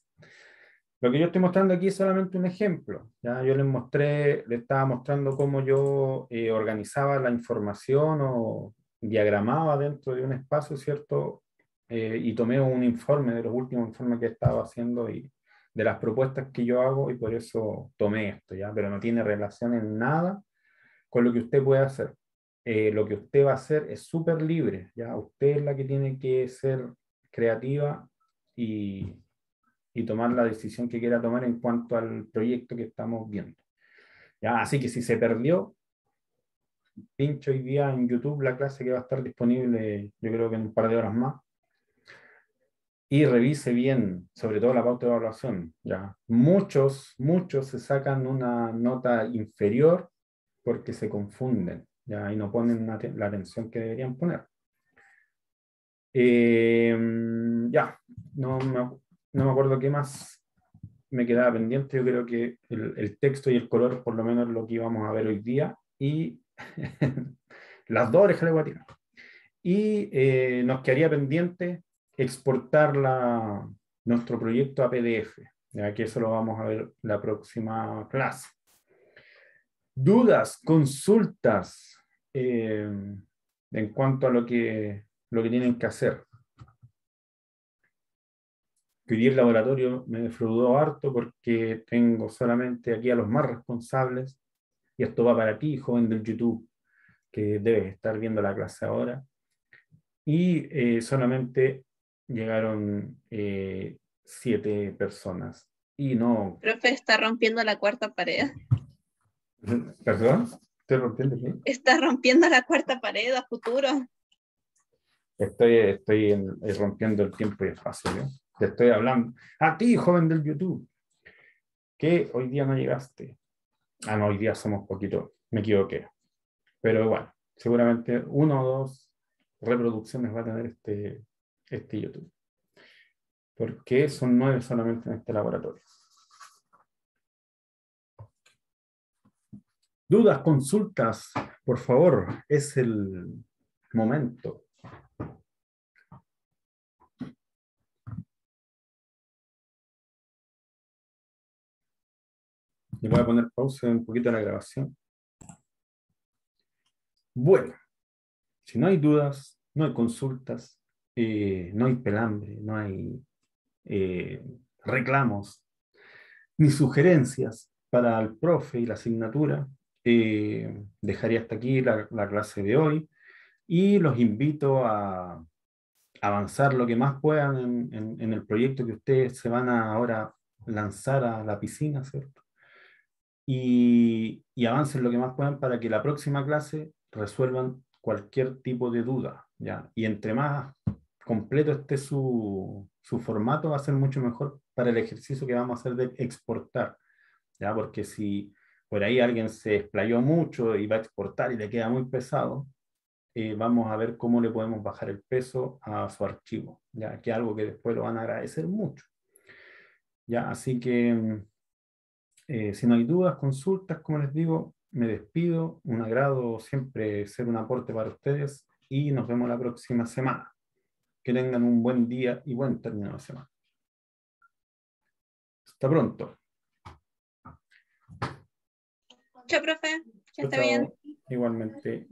Lo que yo estoy mostrando aquí es solamente un ejemplo. ¿Ya? Yo le estaba mostrando cómo yo organizaba la información o diagramaba dentro de un espacio, ¿cierto? Y tomé un informe de los últimos informes que estaba haciendo y de las propuestas que yo hago y por eso tomé esto, ¿ya? Pero no tiene relación en nada con lo que usted puede hacer. Lo que usted va a hacer es súper libre, ¿ya? Usted es la que tiene que ser creativa y tomar la decisión que quiera tomar en cuanto al proyecto que estamos viendo. ¿Ya? Así que si se perdió, pincho hoy día en YouTube la clase que va a estar disponible, yo creo que en un par de horas más, y revise bien, sobre todo la pauta de evaluación. ¿Ya? Muchos se sacan una nota inferior porque se confunden, ¿ya? Y no ponen la atención que deberían poner. Ya, no me acuerdo qué más me quedaba pendiente. Yo creo que el texto y el color por lo menos es lo que íbamos a ver hoy día, y las dos orejas de guatino. Y nos quedaría pendiente exportar nuestro proyecto a PDF, ya que eso lo vamos a ver la próxima clase. Dudas, consultas en cuanto a lo que tienen que hacer. Hoy el laboratorio me defraudó harto porque tengo solamente aquí a los más responsables, y esto va para ti, joven del YouTube, que debes estar viendo la clase ahora, y solamente llegaron 7 personas, y no... Profe, está rompiendo la cuarta pared. ¿Perdón? ¿Estoy rompiendo qué? Está rompiendo la cuarta pared a futuro. Estoy rompiendo el tiempo y espacio, ¿no? Te estoy hablando a ti, joven del YouTube, que hoy día no llegaste. No, hoy día somos poquito, me equivoqué. Pero bueno, seguramente 1 o 2 reproducciones va a tener este YouTube. Porque son 9 solamente en este laboratorio. Dudas, consultas, por favor, es el momento. Le voy a poner pausa un poquito a la grabación. Bueno, si no hay dudas, no hay consultas, no hay pelambre, no hay reclamos ni sugerencias para el profe y la asignatura, dejaría hasta aquí la clase de hoy y los invito a avanzar lo que más puedan en el proyecto que ustedes se van a ahora lanzar a la piscina, ¿cierto? y avancen lo que más puedan para que la próxima clase resuelvan cualquier tipo de duda, ¿ya? Y entre más completo esté su formato, va a ser mucho mejor para el ejercicio que vamos a hacer de exportar, ¿ya? Porque si por ahí alguien se explayó mucho y va a exportar y le queda muy pesado, vamos a ver cómo le podemos bajar el peso a su archivo, ¿ya? Que es algo que después lo van a agradecer mucho, ¿ya? Así que si no hay dudas, consultas, como les digo, me despido. Un agrado siempre ser un aporte para ustedes y nos vemos la próxima semana. Que tengan un buen día y buen término de semana. Hasta pronto. Chao, profe. Que Chao, esté bien. chao. Igualmente.